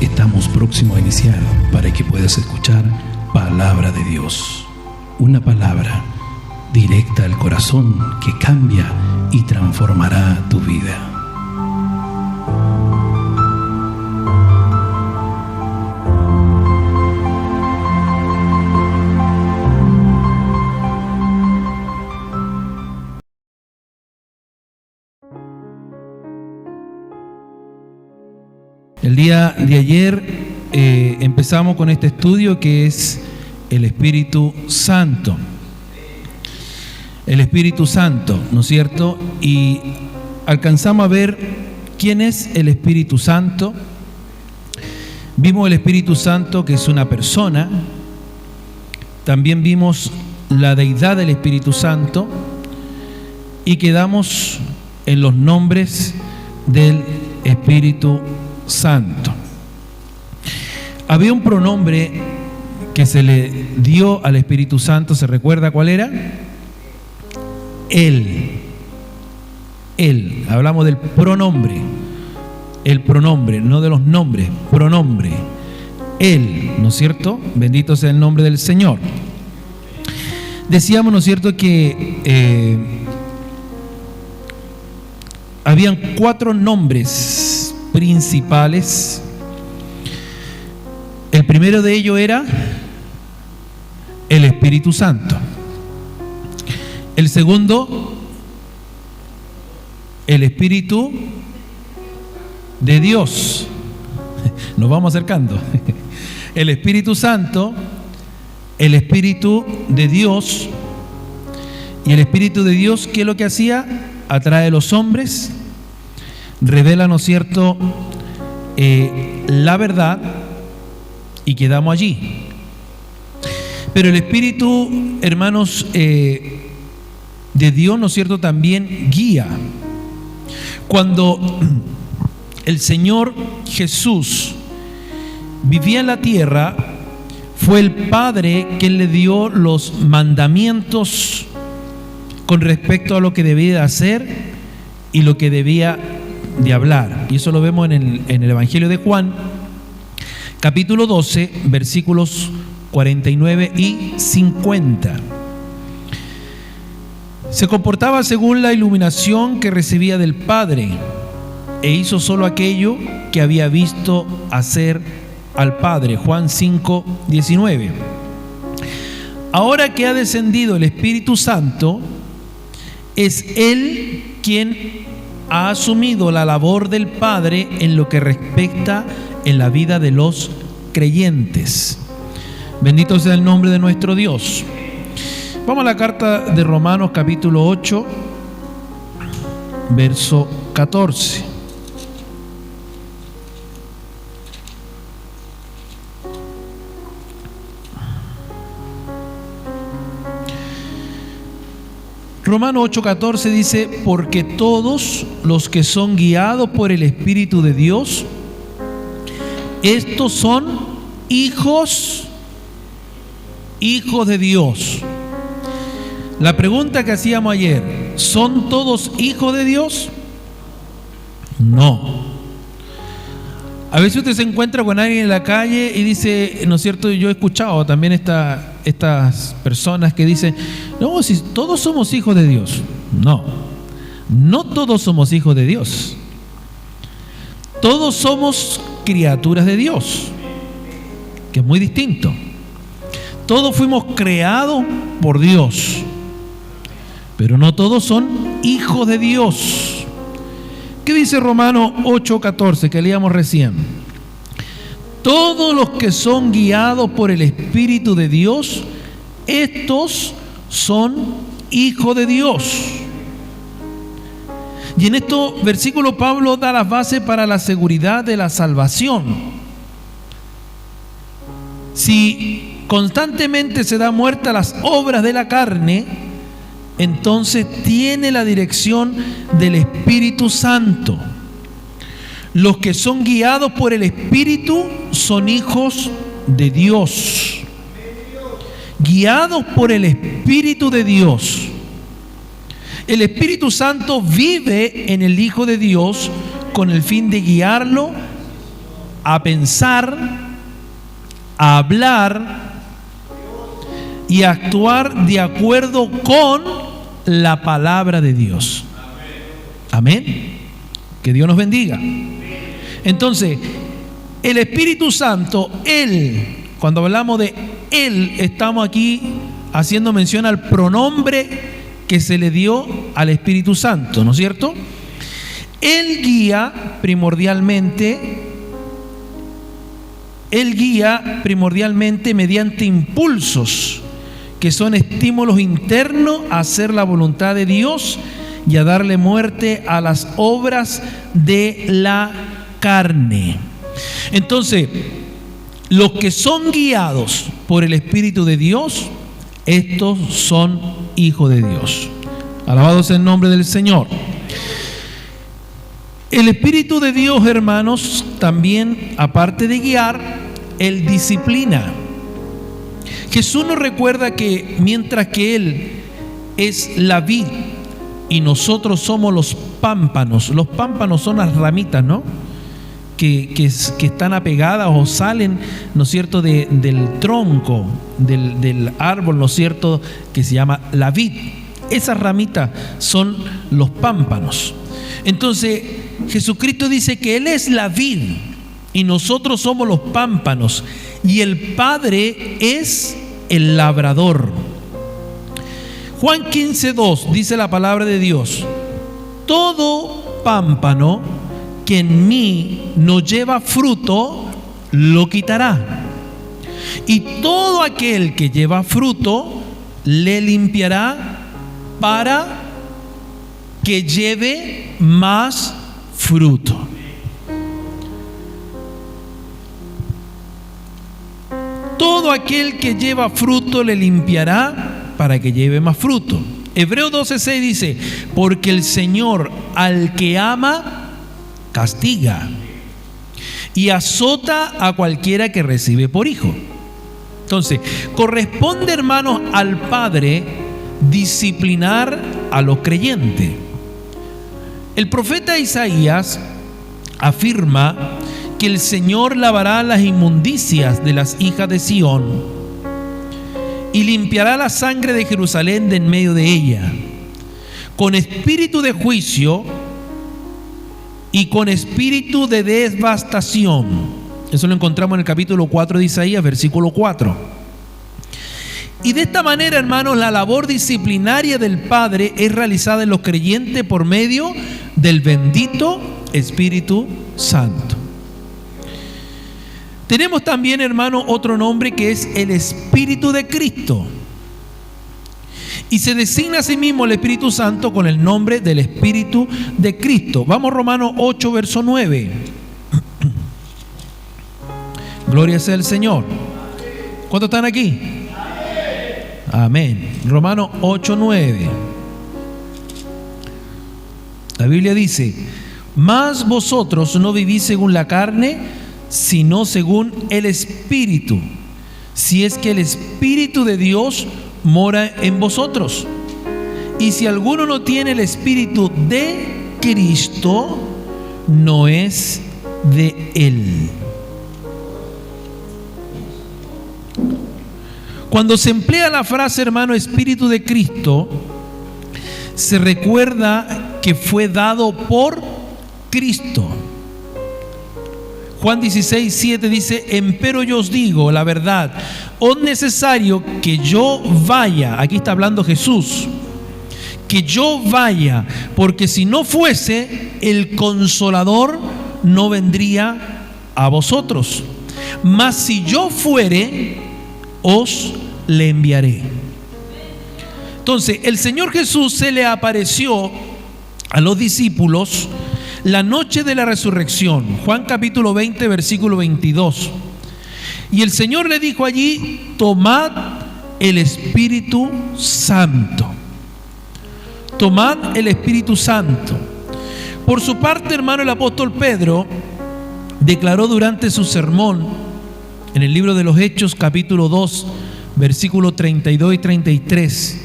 Estamos próximos a iniciar para que puedas escuchar Palabra de Dios. Una palabra directa al corazón que cambia y transformará tu vida. El día de ayer empezamos con este estudio que es el Espíritu Santo. El Espíritu Santo, ¿no es cierto? Y alcanzamos a ver quién es el Espíritu Santo. Vimos el Espíritu Santo, que es una persona. También vimos la deidad del Espíritu Santo. Y quedamos en los nombres del Espíritu Santo. Había un pronombre que se le dio al Espíritu Santo, ¿se recuerda cuál era? Él. Hablamos del pronombre. El pronombre, no de los nombres, pronombre. Él, ¿no es cierto? Bendito sea el nombre del Señor. Decíamos, ¿no es cierto?, que habían 4 nombres principales. El primero de ellos era el Espíritu Santo. El segundo, el Espíritu de Dios. Nos vamos acercando. El Espíritu Santo, el Espíritu de Dios. Y el Espíritu de Dios, ¿qué es lo que hacía? Atrae a los hombres, revela, ¿no es cierto?, la verdad, y quedamos allí. Pero el Espíritu, hermanos, de Dios, ¿no es cierto?, también guía. Cuando el Señor Jesús vivía en la tierra, fue el Padre quien le dio los mandamientos con respecto a lo que debía de hacer y lo que debía de hablar. Y eso lo vemos en el Evangelio de Juan, capítulo 12, versículos 49 y 50. Se comportaba según la iluminación que recibía del Padre, e hizo solo aquello que había visto hacer al Padre. Juan 5, 19. Ahora que ha descendido el Espíritu Santo, es Él quien ha asumido la labor del Padre en lo que respecta en la vida de los creyentes. Bendito sea el nombre de nuestro Dios. Vamos a la carta de Romanos capítulo 8, verso 14. Romanos 8:14 dice: porque todos los que son guiados por el Espíritu de Dios, estos son hijos de Dios. La pregunta que hacíamos ayer: ¿son todos hijos de Dios? No. A veces usted se encuentra con alguien en la calle y dice, ¿no es cierto? Yo he escuchado también estas personas que dicen: no, si todos somos hijos de Dios. No todos somos hijos de Dios. Todos somos criaturas de Dios, que es muy distinto. Todos fuimos creados por Dios, pero no todos son hijos de Dios. ¿Qué dice Romanos 8:14 que leíamos recién? Todos los que son guiados por el Espíritu de Dios, estos son hijos de Dios. Y en estos versículos Pablo da las bases para la seguridad de la salvación. Si constantemente se da muerte a las obras de la carne, entonces tiene la dirección del Espíritu Santo. Los que son guiados por el Espíritu son hijos de Dios. Guiados por el Espíritu de Dios. El Espíritu Santo vive en el Hijo de Dios con el fin de guiarlo a pensar, a hablar y a actuar de acuerdo con la palabra de Dios. Amén. Que Dios nos bendiga. Entonces, el Espíritu Santo, Él, cuando hablamos de Él, estamos aquí haciendo mención al pronombre que se le dio al Espíritu Santo, ¿no es cierto? Él guía primordialmente mediante impulsos que son estímulos internos a hacer la voluntad de Dios y a darle muerte a las obras de la carne. Entonces, los que son guiados por el Espíritu de Dios, estos son hijos de Dios. Alabado sea el nombre del Señor. El Espíritu de Dios, hermanos, también, aparte de guiar, Él disciplina. Jesús nos recuerda que mientras que Él es la vid y nosotros somos los pámpanos son las ramitas, ¿no? Que están apegadas o salen, ¿no es cierto?, del tronco, del árbol, ¿no es cierto?, que se llama la vid. Esas ramitas son los pámpanos. Entonces, Jesucristo dice que Él es la vid y nosotros somos los pámpanos y el Padre es el labrador. Juan 15:2 dice la palabra de Dios: todo pámpano que en mí no lleva fruto, lo quitará. Y todo aquel que lleva fruto, le limpiará para que lleve más fruto. Todo aquel que lleva fruto, le limpiará para que lleve más fruto. Hebreos 12:6 dice: porque el Señor al que ama, castiga y azota a cualquiera que recibe por hijo. Entonces, corresponde, hermanos, al Padre disciplinar a los creyentes. El profeta Isaías afirma que el Señor lavará las inmundicias de las hijas de Sión y limpiará la sangre de Jerusalén de en medio de ella, con espíritu de juicio y con espíritu de devastación. Eso lo encontramos en el capítulo 4 de Isaías, versículo 4. Y de esta manera, hermanos, la labor disciplinaria del Padre es realizada en los creyentes por medio del bendito Espíritu Santo. Tenemos también, hermanos, otro nombre que es el Espíritu de Cristo. Y se designa a sí mismo el Espíritu Santo con el nombre del Espíritu de Cristo. Vamos a Romanos 8, verso 9. Gloria sea el Señor. ¿Cuántos están aquí? Amén. Romanos 8, 9. La Biblia dice: mas vosotros no vivís según la carne, sino según el Espíritu, si es que el Espíritu de Dios mora en vosotros. Y si alguno no tiene el Espíritu de Cristo, no es de Él. Cuando se emplea la frase, hermano, Espíritu de Cristo, se recuerda que fue dado por Cristo. Juan 16:7 dice: empero yo os digo la verdad, os necesario que yo vaya. Aquí está hablando Jesús. Que yo vaya, porque si no fuese, el Consolador no vendría a vosotros. Mas si yo fuere, os le enviaré. Entonces, el Señor Jesús se le apareció a los discípulos la noche de la resurrección. Juan capítulo 20, versículo 22. Y el Señor le dijo allí: tomad el Espíritu Santo. Tomad el Espíritu Santo. Por su parte, hermano, el apóstol Pedro declaró durante su sermón en el libro de los Hechos capítulo 2, versículos 32 y 33.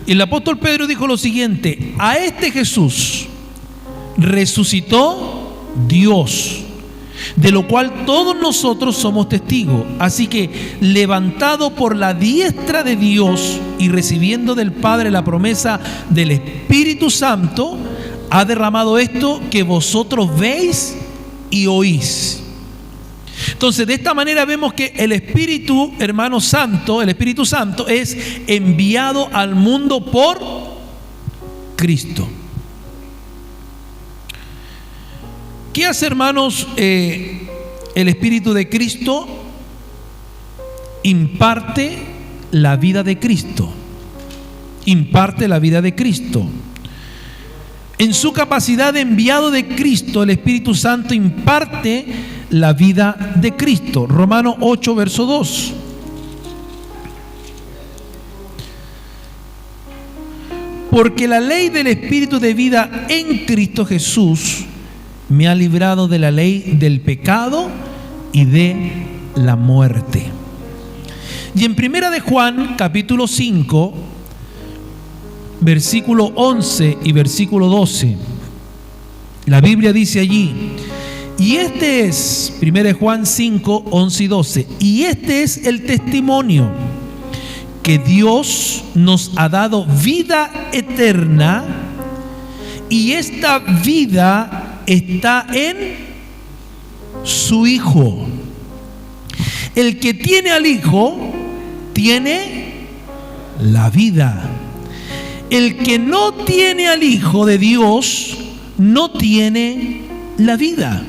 El apóstol Pedro dijo lo siguiente: a este Jesús resucitó Dios, de lo cual todos nosotros somos testigos. Así que, levantado por la diestra de Dios y recibiendo del Padre la promesa del Espíritu Santo, ha derramado esto que vosotros veis y oís. Entonces, de esta manera vemos que el Espíritu, hermano Santo, el Espíritu Santo es enviado al mundo por Cristo. ¿Qué hace, hermanos, el Espíritu de Cristo? Imparte la vida de Cristo. Imparte la vida de Cristo. En su capacidad de enviado de Cristo, el Espíritu Santo imparte la vida de Cristo. Romanos 8, verso 2. Porque la ley del Espíritu de vida en Cristo Jesús me ha librado de la ley del pecado y de la muerte. Y en Primera de Juan, capítulo 5, versículo 11 y versículo 12, la Biblia dice allí: y este es, Primera de Juan 5, 11 y 12, y este es el testimonio, que Dios nos ha dado vida eterna, y esta vida está en su Hijo. El que tiene al Hijo tiene la vida. El que no tiene al Hijo de Dios no tiene la vida.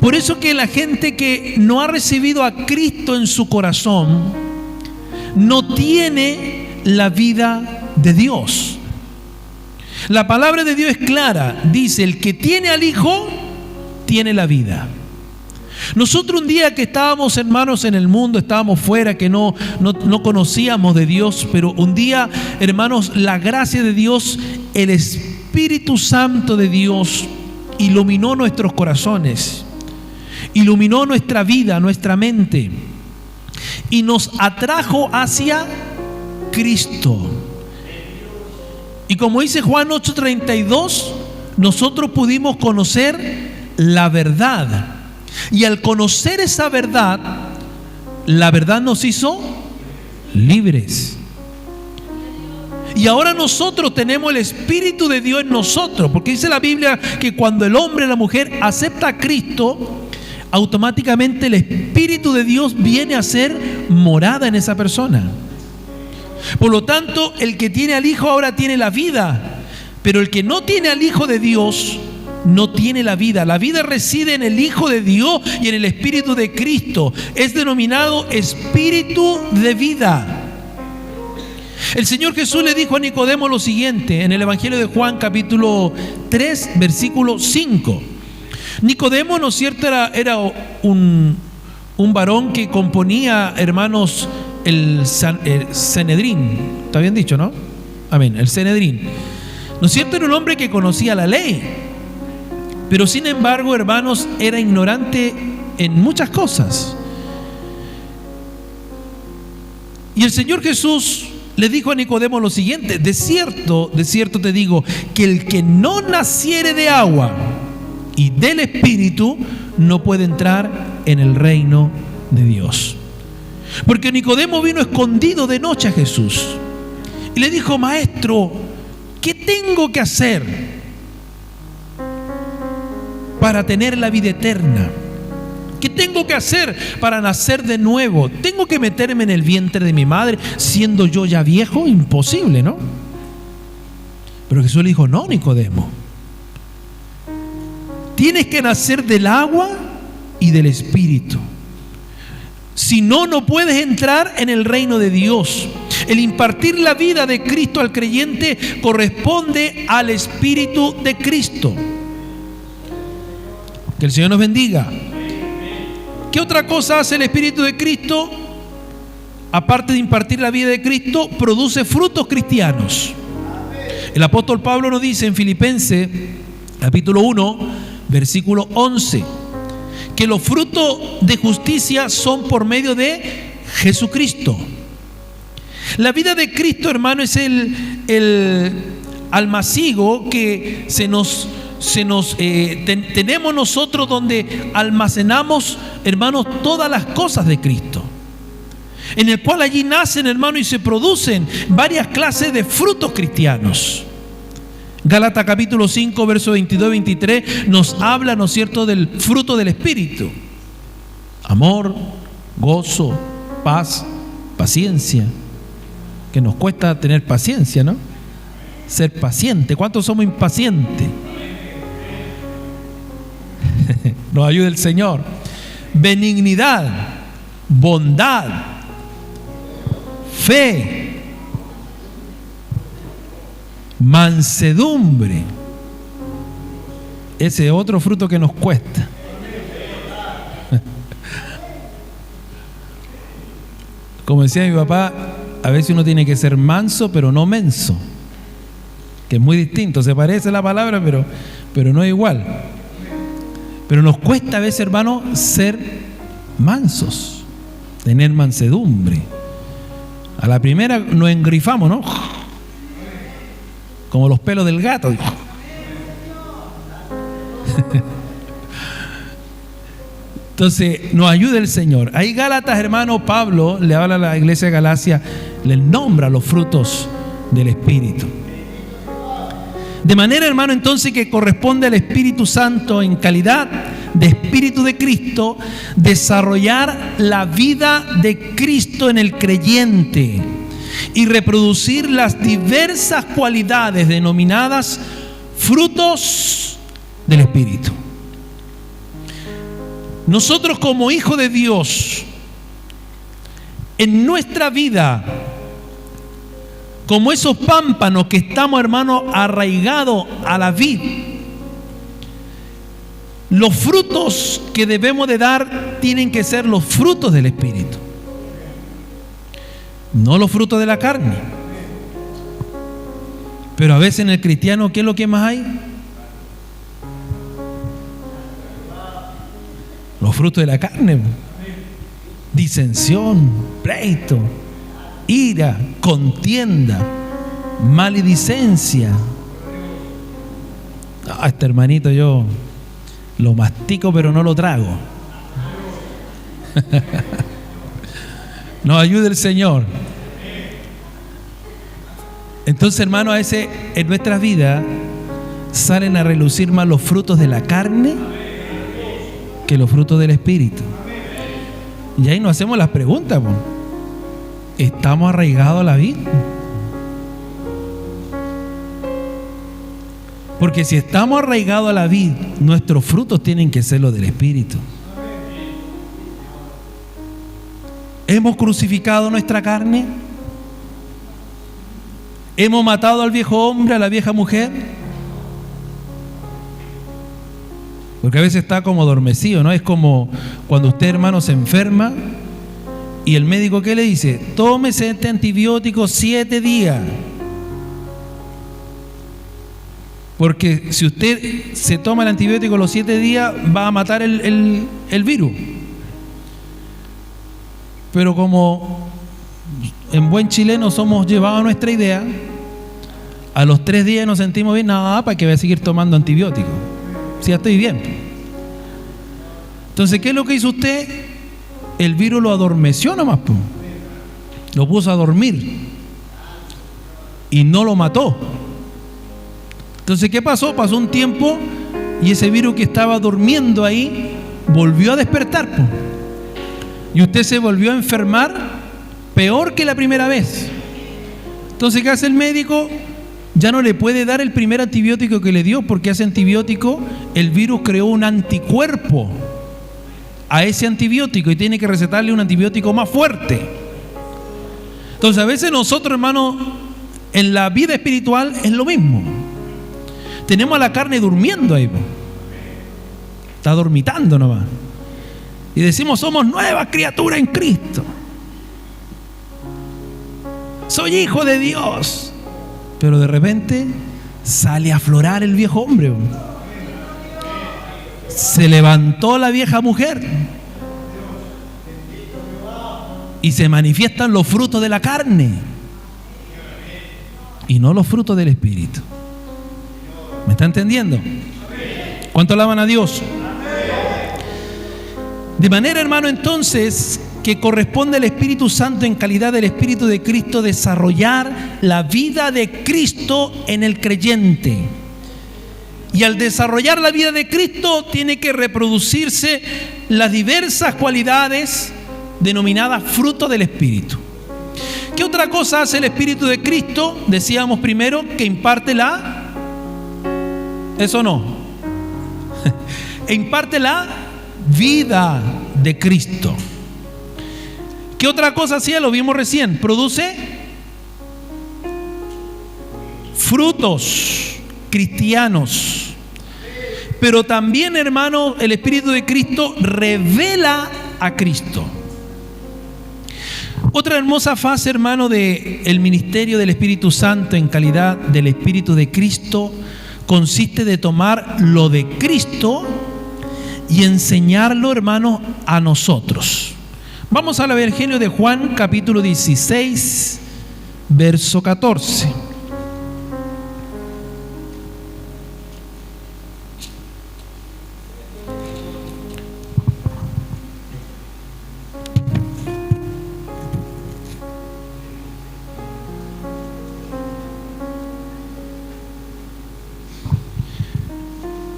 Por eso que la gente que no ha recibido a Cristo en su corazón no tiene la vida de Dios. La palabra de Dios es clara, dice: el que tiene al Hijo tiene la vida. Nosotros un día que estábamos, hermanos, en el mundo, estábamos fuera, que no conocíamos de Dios, pero un día, hermanos, la gracia de Dios, el Espíritu Santo de Dios iluminó nuestros corazones, iluminó nuestra vida, nuestra mente, y nos atrajo hacia Cristo. Y como dice Juan 8:32, nosotros pudimos conocer la verdad. Y al conocer esa verdad, la verdad nos hizo libres. Y ahora nosotros tenemos el Espíritu de Dios en nosotros, porque dice la Biblia que cuando el hombre y la mujer acepta a Cristo, automáticamente el Espíritu de Dios viene a ser morada en esa persona. Por lo tanto, el que tiene al Hijo ahora tiene la vida, pero el que no tiene al Hijo de Dios no tiene la vida. La vida reside en el Hijo de Dios y en el Espíritu de Cristo. Es denominado Espíritu de vida. El Señor Jesús le dijo a Nicodemo lo siguiente en el Evangelio de Juan, capítulo 3, versículo 5. Nicodemo, ¿no es cierto?, era un varón que componía, hermanos, el Sanedrín. ¿Está bien dicho, no? Amén, el Sanedrín. ¿No es cierto? Era un hombre que conocía la ley, pero sin embargo, hermanos, era ignorante en muchas cosas. Y el Señor Jesús le dijo a Nicodemo lo siguiente: de cierto te digo, que el que no naciere de agua y del Espíritu no puede entrar en el reino de Dios. Porque Nicodemo vino escondido de noche a Jesús y le dijo: Maestro, ¿qué tengo que hacer para tener la vida eterna? ¿Qué tengo que hacer para nacer de nuevo? ¿Tengo que meterme en el vientre de mi madre siendo yo ya viejo? Imposible, ¿no? Pero Jesús le dijo: no, Nicodemo, tienes que nacer del agua y del Espíritu. Si no, no puedes entrar en el reino de Dios. El impartir la vida de Cristo al creyente corresponde al Espíritu de Cristo. Que el Señor nos bendiga. ¿Qué otra cosa hace el Espíritu de Cristo? Aparte de impartir la vida de Cristo, produce frutos cristianos. El apóstol Pablo nos dice en Filipenses, capítulo 1, versículo 11, que los frutos de justicia son por medio de Jesucristo. La vida de Cristo, hermano, es el almacigo que se nos tenemos nosotros donde almacenamos, hermanos, todas las cosas de Cristo, en el cual allí nacen, hermanos, y se producen varias clases de frutos cristianos. Gálatas capítulo 5, versos 22 y 23 nos habla, ¿no es cierto?, del fruto del Espíritu: amor, gozo, paz, paciencia. Que nos cuesta tener paciencia, ¿no? Ser paciente. ¿Cuántos somos impacientes? Nos ayude el Señor. Benignidad, bondad, fe, mansedumbre. Ese es otro fruto que nos cuesta. Como decía mi papá, a veces uno tiene que ser manso, pero no menso, que es muy distinto. Se parece la palabra, pero no es igual. Pero nos cuesta a veces, hermano, ser mansos, tener mansedumbre. A la primera nos engrifamos, ¿no? Como los pelos del gato. Entonces, nos ayude el Señor. Ahí Gálatas, hermano, Pablo le habla a la iglesia de Galacia, le nombra los frutos del Espíritu. De manera, hermano, entonces, que corresponde al Espíritu Santo, en calidad de Espíritu de Cristo, desarrollar la vida de Cristo en el creyente y reproducir las diversas cualidades denominadas frutos del Espíritu. Nosotros, como hijos de Dios, en nuestra vida, como esos pámpanos que estamos, hermanos, arraigados a la vid, los frutos que debemos de dar tienen que ser los frutos del Espíritu, no los frutos de la carne. Pero a veces en el cristiano, ¿qué es lo que más hay? Los frutos de la carne: disensión, pleito, ira, contienda, maledicencia. Este hermanito yo lo mastico pero no lo trago. Nos ayude el Señor. Entonces, hermano, a veces en nuestras vidas salen a relucir más los frutos de la carne que los frutos del Espíritu. Y ahí nos hacemos las preguntas, ¿estamos arraigados a la vid? Porque si estamos arraigados a la vid, nuestros frutos tienen que ser los del Espíritu. ¿Hemos crucificado nuestra carne? ¿Hemos matado al viejo hombre, a la vieja mujer? Porque a veces está como adormecido, ¿no? Es como cuando usted, hermano, se enferma y el médico, ¿qué le dice? Tómese este antibiótico 7 días. Porque si usted se toma el antibiótico los 7 días, va a matar el virus. Pero como en buen chileno somos llevados a nuestra idea, a los 3 días nos sentimos bien, nada, ¿para que voy a seguir tomando antibióticos? Si ya estoy bien. Entonces, ¿qué es lo que hizo usted? El virus lo adormeció nomás, lo puso a dormir y no lo mató. Entonces, ¿qué pasó? Pasó un tiempo y ese virus que estaba durmiendo ahí volvió a despertar, y usted se volvió a enfermar peor que la primera vez. Entonces, ¿qué hace el médico? Ya no le puede dar el primer antibiótico que le dio, porque ese antibiótico, el virus creó un anticuerpo a ese antibiótico y tiene que recetarle un antibiótico más fuerte. Entonces, a veces nosotros, hermanos, en la vida espiritual es lo mismo. Tenemos a la carne durmiendo ahí, está dormitando nomás, y decimos: somos nuevas criaturas en Cristo, soy hijo de Dios. Pero de repente sale a aflorar el viejo hombre. Se levantó la vieja mujer y se manifiestan los frutos de la carne y no los frutos del Espíritu. ¿Me está entendiendo? ¿Cuánto alaban a Dios? De manera, hermano, entonces, que corresponde al Espíritu Santo en calidad del Espíritu de Cristo desarrollar la vida de Cristo en el creyente. Y al desarrollar la vida de Cristo tiene que reproducirse las diversas cualidades denominadas fruto del Espíritu. ¿Qué otra cosa hace el Espíritu de Cristo? Decíamos primero que imparte eso no, imparte la vida de Cristo. ¿Qué otra cosa hacía? Lo vimos recién. Produce frutos cristianos. Pero también, hermano, el Espíritu de Cristo revela a Cristo. Otra hermosa fase, hermano, del ministerio del Espíritu Santo en calidad del Espíritu de Cristo consiste de tomar lo de Cristo y enseñarlo, hermano, a nosotros. Vamos al Evangelio de Juan, capítulo 16, verso 14.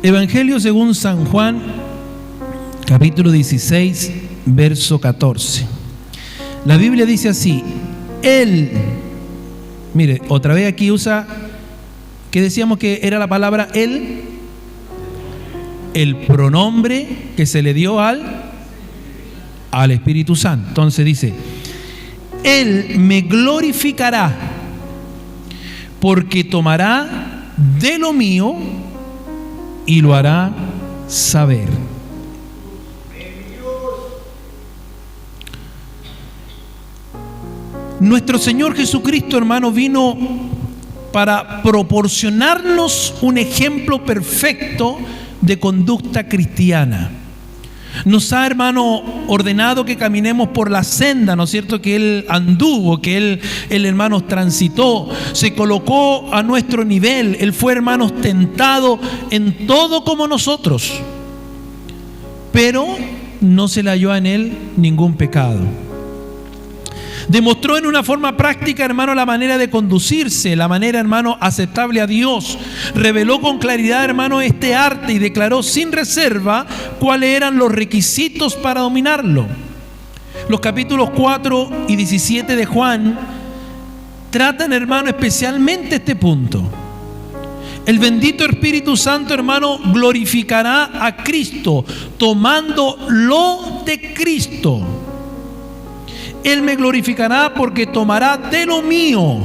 Evangelio según San Juan, capítulo 16, verso 14. La Biblia dice así: Él, mire, otra vez aquí usa, ¿qué decíamos que era la palabra Él? El pronombre que se le dio al Espíritu Santo. Entonces dice: Él me glorificará, porque tomará de lo mío y lo hará saber. Nuestro Señor Jesucristo, hermano, vino para proporcionarnos un ejemplo perfecto de conducta cristiana. Nos ha, hermano, ordenado que caminemos por la senda, ¿no es cierto?, que Él anduvo, que Él, hermanos, transitó, se colocó a nuestro nivel. Él fue, hermanos, tentado en todo como nosotros, pero no se le halló en Él ningún pecado. Demostró en una forma práctica, hermano, la manera de conducirse, la manera, hermano, aceptable a Dios. Reveló con claridad, hermano, este arte y declaró sin reserva cuáles eran los requisitos para dominarlo. Los capítulos 4 y 17 de Juan tratan, hermano, especialmente este punto. El bendito Espíritu Santo, hermano, glorificará a Cristo, tomando lo de Cristo. Él me glorificará porque tomará de lo mío,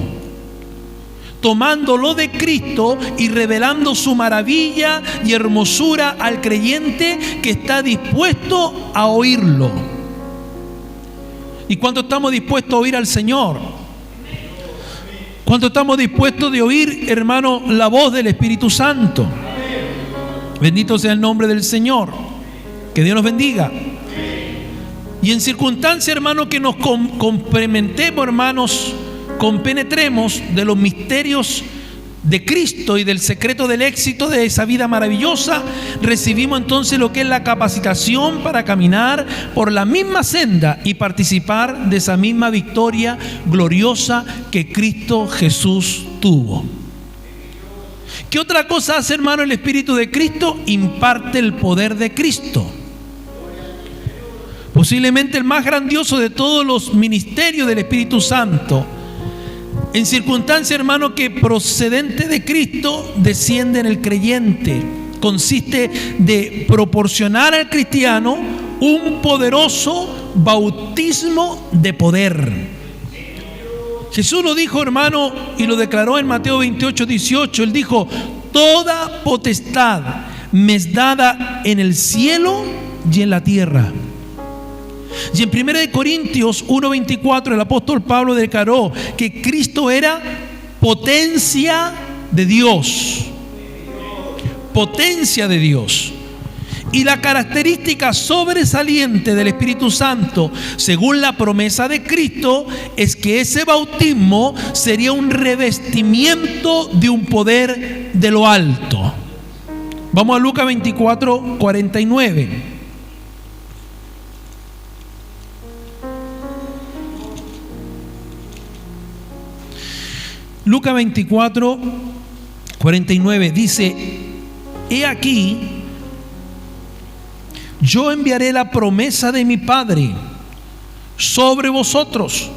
tomando lo de Cristo y revelando su maravilla y hermosura al creyente que está dispuesto a oírlo. ¿Y cuánto estamos dispuestos a oír al Señor? ¿Cuánto estamos dispuestos de oír, hermano, la voz del Espíritu Santo? Bendito sea el nombre del Señor. Que Dios nos bendiga. Y en circunstancia, hermano, que nos complementemos, hermanos, compenetremos de los misterios de Cristo y del secreto del éxito de esa vida maravillosa, recibimos entonces lo que es la capacitación para caminar por la misma senda y participar de esa misma victoria gloriosa que Cristo Jesús tuvo. ¿Qué otra cosa hace, hermano, el Espíritu de Cristo? Imparte el poder de Cristo. Posiblemente el más grandioso de todos los ministerios del Espíritu Santo. En circunstancia, hermano, que procedente de Cristo desciende en el creyente. Consiste de proporcionar al cristiano un poderoso bautismo de poder. Jesús lo dijo, hermano, y lo declaró en Mateo 28, 18. Él dijo: toda potestad me es dada en el cielo y en la tierra. Y en 1 Corintios 1:24 el apóstol Pablo declaró que Cristo era potencia de Dios. Potencia de Dios. Y la característica sobresaliente del Espíritu Santo, según la promesa de Cristo, es que ese bautismo sería un revestimiento de un poder de lo alto. Vamos a Lucas 24, 49. Lucas 24, 49 dice: he aquí, yo enviaré la promesa de mi Padre sobre vosotros,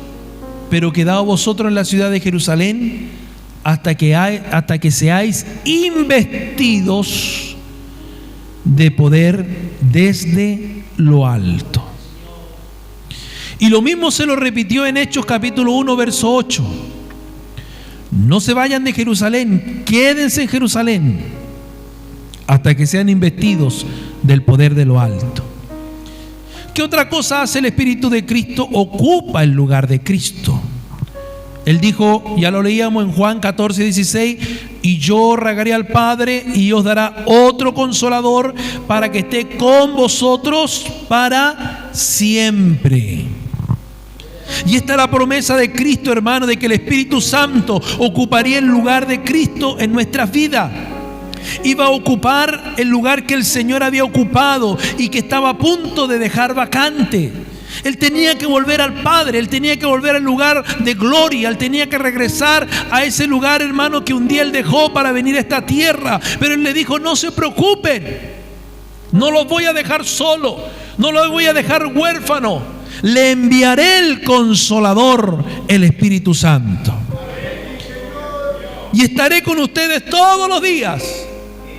pero quedaos vosotros en la ciudad de Jerusalén hasta que seáis investidos de poder desde lo alto. Y lo mismo se lo repitió en Hechos capítulo 1, verso 8. No se vayan de Jerusalén, quédense en Jerusalén hasta que sean investidos del poder de lo alto. ¿Qué otra cosa hace el Espíritu de Cristo? Ocupa el lugar de Cristo. Él dijo, ya lo leíamos en Juan 14, 16: y yo rogaré al Padre y os dará otro consolador para que esté con vosotros para siempre. Y esta es la promesa de Cristo, hermano, de que el Espíritu Santo ocuparía el lugar de Cristo en nuestras vidas. Iba a ocupar el lugar que el Señor había ocupado y que estaba a punto de dejar vacante. Él tenía que volver al Padre, Él tenía que volver al lugar de gloria, Él tenía que regresar a ese lugar, hermano, que un día Él dejó para venir a esta tierra. Pero Él le dijo, no se preocupen, no los voy a dejar solo, no los voy a dejar huérfano. Le enviaré el Consolador, el Espíritu Santo. Y estaré con ustedes todos los días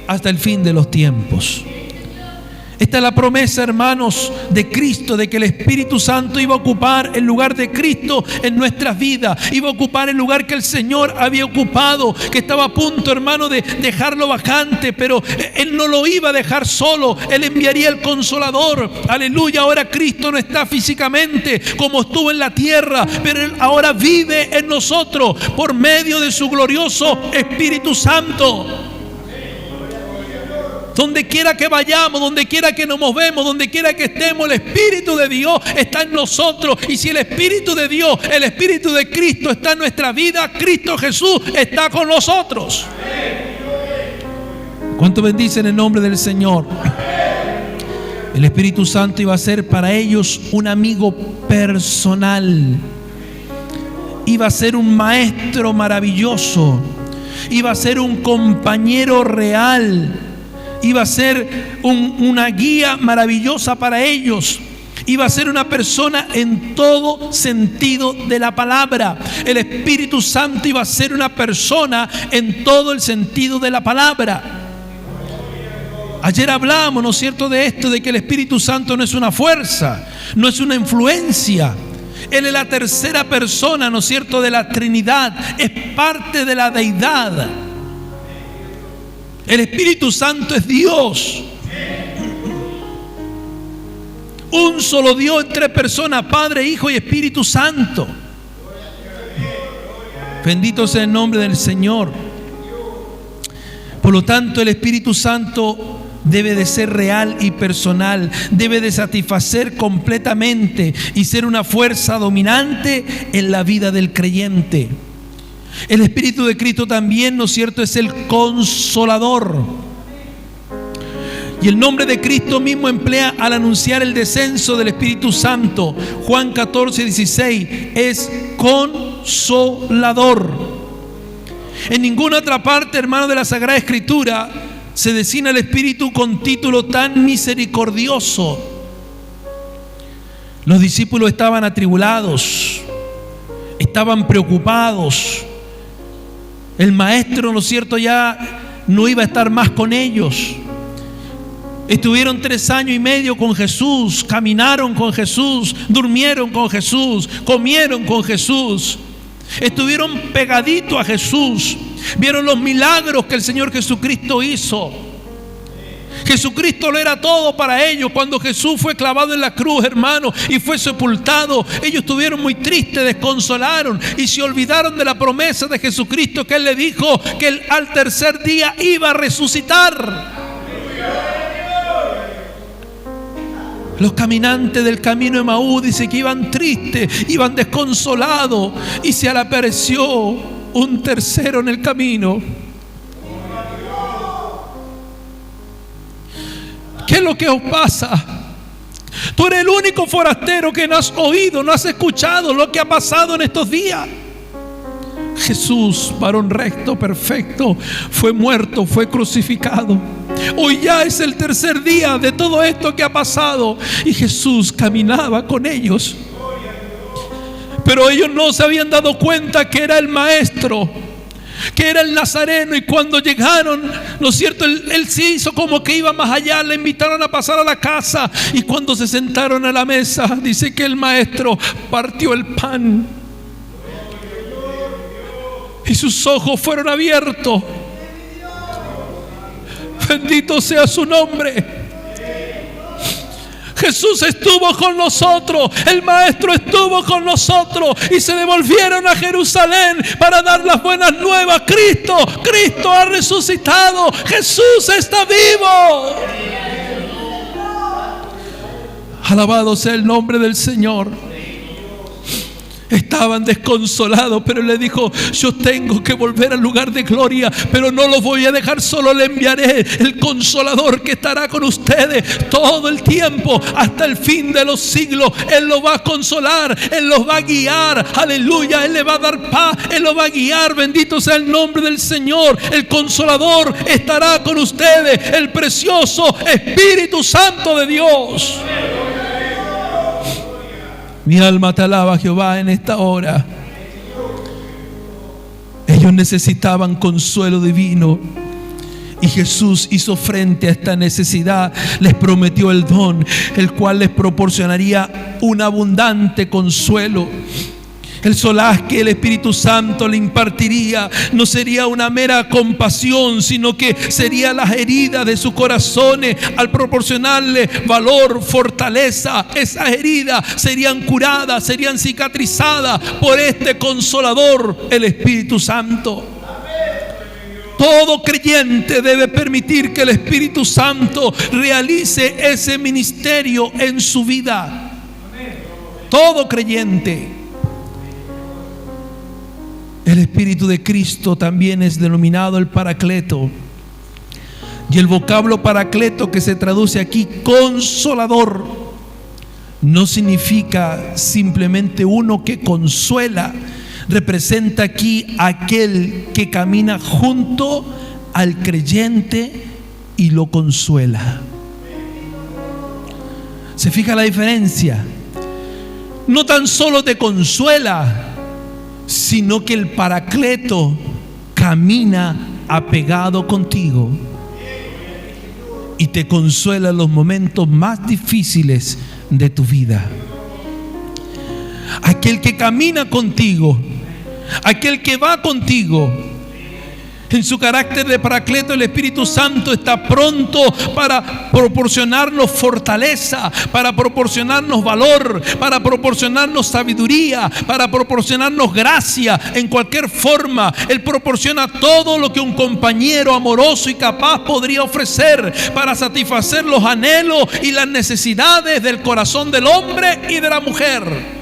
hasta el fin de los tiempos. Esta es la promesa, hermanos, de Cristo, de que el Espíritu Santo iba a ocupar el lugar de Cristo en nuestras vidas. Iba a ocupar el lugar que el Señor había ocupado, que estaba a punto, hermano, de dejarlo vacante. Pero Él no lo iba a dejar solo. Él enviaría el Consolador. Aleluya. Ahora Cristo no está físicamente como estuvo en la tierra, pero Él ahora vive en nosotros por medio de su glorioso Espíritu Santo. Donde quiera que vayamos, donde quiera que nos movemos, donde quiera que estemos, el Espíritu de Dios está en nosotros. Y si el Espíritu de Dios, el Espíritu de Cristo está en nuestra vida, Cristo Jesús está con nosotros. ¿Cuánto bendicen el nombre del Señor? El Espíritu Santo iba a ser para ellos un amigo personal. Iba a ser un maestro maravilloso. Iba a ser un compañero real. Iba a ser una guía maravillosa para ellos. Iba a ser una persona en todo sentido de la palabra. El Espíritu Santo iba a ser una persona en todo el sentido de la palabra. Ayer hablábamos, ¿no es cierto?, de esto, de que el Espíritu Santo no es una fuerza, no es una influencia. Él es la tercera persona, ¿no es cierto?, de la Trinidad. Es parte de la deidad. El Espíritu Santo es Dios. Un solo Dios en tres personas: Padre, Hijo y Espíritu Santo. Bendito sea el nombre del Señor. Por lo tanto, el Espíritu Santo debe de ser real y personal. Debe de satisfacer completamente y ser una fuerza dominante en la vida del creyente. El Espíritu de Cristo también, ¿no es cierto?, es el Consolador. Y el nombre de Cristo mismo emplea al anunciar el descenso del Espíritu Santo. Juan 14, 16 es Consolador. En ninguna otra parte, hermano, de la Sagrada Escritura se designa el Espíritu con título tan misericordioso. Los discípulos estaban atribulados, estaban preocupados. El maestro, ¿no es cierto?, ya no iba a estar más con ellos. Estuvieron 3 años y medio con Jesús, caminaron con Jesús, durmieron con Jesús, comieron con Jesús. Estuvieron pegaditos a Jesús, vieron los milagros que el Señor Jesucristo hizo. Jesucristo lo era todo para ellos. Cuando Jesús fue clavado en la cruz, hermano, y fue sepultado, ellos estuvieron muy tristes, desconsolaron y se olvidaron de la promesa de Jesucristo, que Él le dijo que Él al tercer día iba a resucitar. Los caminantes del camino de Emaús dice que iban tristes, iban desconsolados, y se le apareció un tercero en el camino. ¿qué es lo que os pasa? Tú eres el único forastero que no has oído, no has escuchado lo que ha pasado en estos días. Jesús, varón recto, perfecto, fue muerto, fue crucificado. Hoy ya es el tercer día de todo esto que ha pasado. Y Jesús caminaba con ellos. Pero ellos no se habían dado cuenta que era el Maestro, que era el Nazareno. Y cuando llegaron, ¿no es cierto? Él se hizo como que iba más allá. Le invitaron a pasar a la casa. Y cuando se sentaron a la mesa, dice que el Maestro partió el pan y sus ojos fueron abiertos. Bendito sea su nombre. Jesús estuvo con nosotros, el Maestro estuvo con nosotros, y se devolvieron a Jerusalén para dar las buenas nuevas. Cristo ha resucitado, Jesús está vivo. Alabado sea el nombre del Señor. Estaban desconsolados, pero Él le dijo: yo tengo que volver al lugar de gloria, pero no los voy a dejar solo. Le enviaré el Consolador que estará con ustedes todo el tiempo, hasta el fin de los siglos. Él los va a consolar, Él los va a guiar, aleluya. Él le va a dar paz, Él los va a guiar. Bendito sea el nombre del Señor. El Consolador estará con ustedes, el precioso Espíritu Santo de Dios. Mi alma te alaba, Jehová, en esta hora. Ellos necesitaban consuelo divino, y Jesús hizo frente a esta necesidad. Les prometió el don, el cual les proporcionaría un abundante consuelo. El solaz que el Espíritu Santo le impartiría no sería una mera compasión, sino que sería las heridas de sus corazones. Al proporcionarle valor, fortaleza, esas heridas serían curadas, serían cicatrizadas por este Consolador, el Espíritu Santo. Todo creyente debe permitir que el Espíritu Santo realice ese ministerio en su vida. Todo creyente. El Espíritu de Cristo también es denominado el Paracleto. Y el vocablo Paracleto, que se traduce aquí Consolador, no significa simplemente uno que consuela. Representa aquí aquel que camina junto al creyente y lo consuela. ¿Se fija la diferencia? No tan solo te consuela, sino que el Paracleto camina apegado contigo y te consuela en los momentos más difíciles de tu vida. Aquel que camina contigo, aquel que va contigo, en su carácter de Paracleto, el Espíritu Santo está pronto para proporcionarnos fortaleza, para proporcionarnos valor, para proporcionarnos sabiduría, para proporcionarnos gracia. En cualquier forma, Él proporciona todo lo que un compañero amoroso y capaz podría ofrecer para satisfacer los anhelos y las necesidades del corazón del hombre y de la mujer.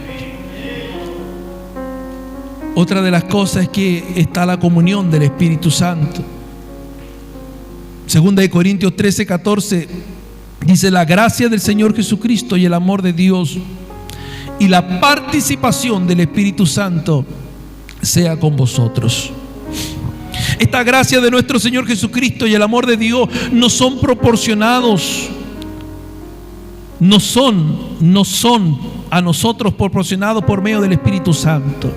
Otra de las cosas es que está la comunión del Espíritu Santo. Segunda de Corintios 13:14 dice: la gracia del Señor Jesucristo y el amor de Dios y la participación del Espíritu Santo sea con vosotros. Esta gracia de nuestro Señor Jesucristo y el amor de Dios no son proporcionados, no son a nosotros proporcionados por medio del Espíritu Santo.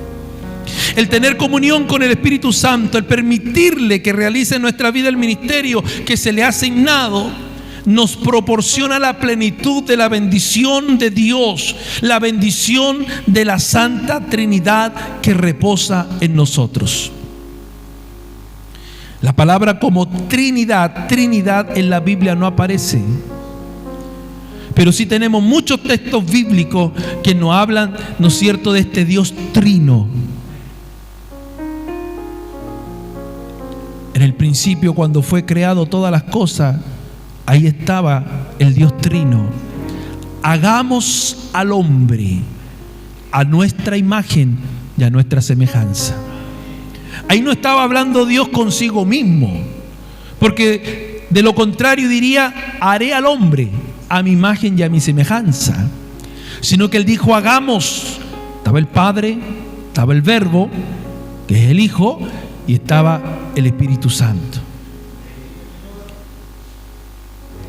El tener comunión con el Espíritu Santo, el permitirle que realice en nuestra vida el ministerio que se le ha asignado, nos proporciona la plenitud de la bendición de Dios, la bendición de la Santa Trinidad que reposa en nosotros. La palabra como Trinidad en la Biblia no aparece, pero sí tenemos muchos textos bíblicos que nos hablan, ¿no es cierto?, de este Dios trino. En el principio, cuando fue creado todas las cosas, ahí estaba el Dios trino. Hagamos al hombre a nuestra imagen y a nuestra semejanza. Ahí no estaba hablando Dios consigo mismo, porque de lo contrario diría: haré al hombre a mi imagen y a mi semejanza. Sino que él dijo: hagamos. Estaba el Padre, estaba el Verbo, que es el Hijo, y estaba el Espíritu Santo.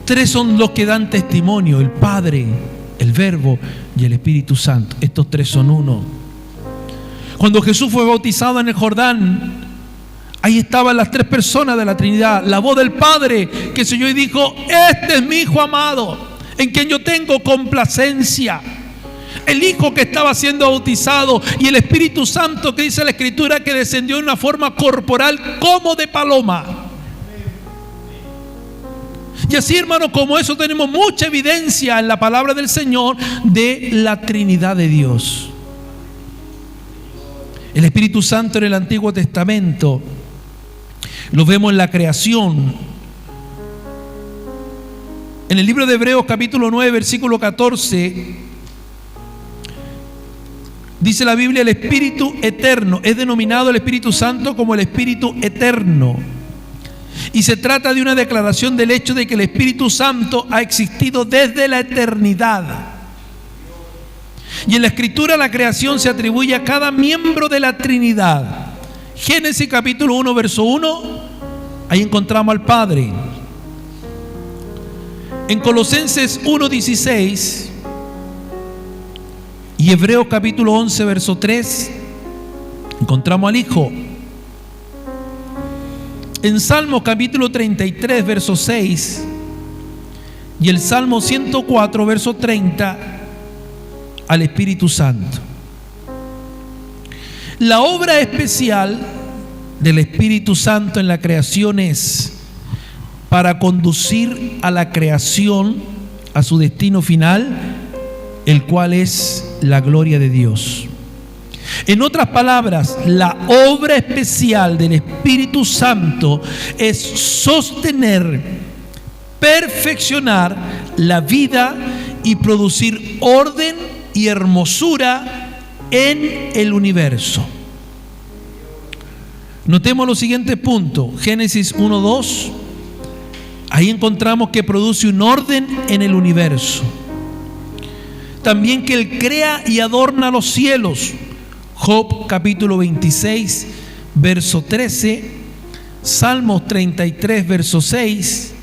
Tres son los que dan testimonio: el Padre, el Verbo y el Espíritu Santo. Estos tres son uno. Cuando Jesús fue bautizado en el Jordán, ahí estaban las tres personas de la Trinidad. La voz del Padre que se oyó y dijo: este es mi Hijo amado, en quien yo tengo complacencia. El Hijo que estaba siendo bautizado, y el Espíritu Santo, que dice la Escritura que descendió en una forma corporal como de paloma. Y así, hermanos, como eso tenemos mucha evidencia en la palabra del Señor de la Trinidad de Dios. El Espíritu Santo en el Antiguo Testamento lo vemos en la creación. En el libro de Hebreos capítulo 9 versículo 14 dice la Biblia: el Espíritu eterno es denominado el Espíritu Santo como el Espíritu eterno. Y se trata de una declaración del hecho de que el Espíritu Santo ha existido desde la eternidad. Y en la Escritura la creación se atribuye a cada miembro de la Trinidad. Génesis capítulo 1 verso 1, ahí encontramos al Padre. En Colosenses 1:16 y Hebreos capítulo 11 verso 3 encontramos al Hijo. En Salmos capítulo 33 verso 6 y el Salmo 104 verso 30 al Espíritu Santo. La obra especial del Espíritu Santo en la creación es para conducir a la creación a su destino final, el cual es la gloria de Dios. En otras palabras, la obra especial del Espíritu Santo es sostener, perfeccionar la vida y producir orden y hermosura en el universo. Notemos los siguientes puntos. Génesis 1:2, ahí encontramos que produce un orden en el universo. También que Él crea y adorna los cielos. Job capítulo 26 verso 13, Salmos 33 verso 6,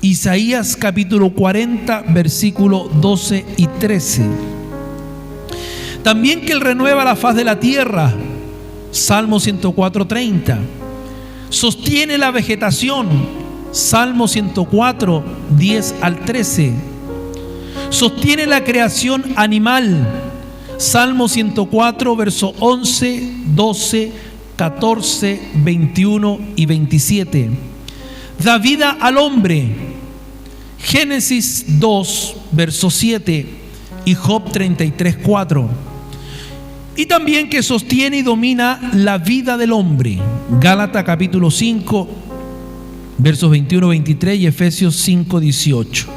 Isaías capítulo 40 versículo 12 y 13. También que Él renueva la faz de la tierra. Salmo 104:30. Sostiene la vegetación. Salmo 104, 10 al 13. Sostiene la creación animal. Salmo 104, verso 11, 12, 14, 21 y 27. Da vida al hombre. Génesis 2, verso 7 y Job 33, 4. Y también que sostiene y domina la vida del hombre. Gálatas capítulo 5, versos 21, 23 y Efesios 5, 18.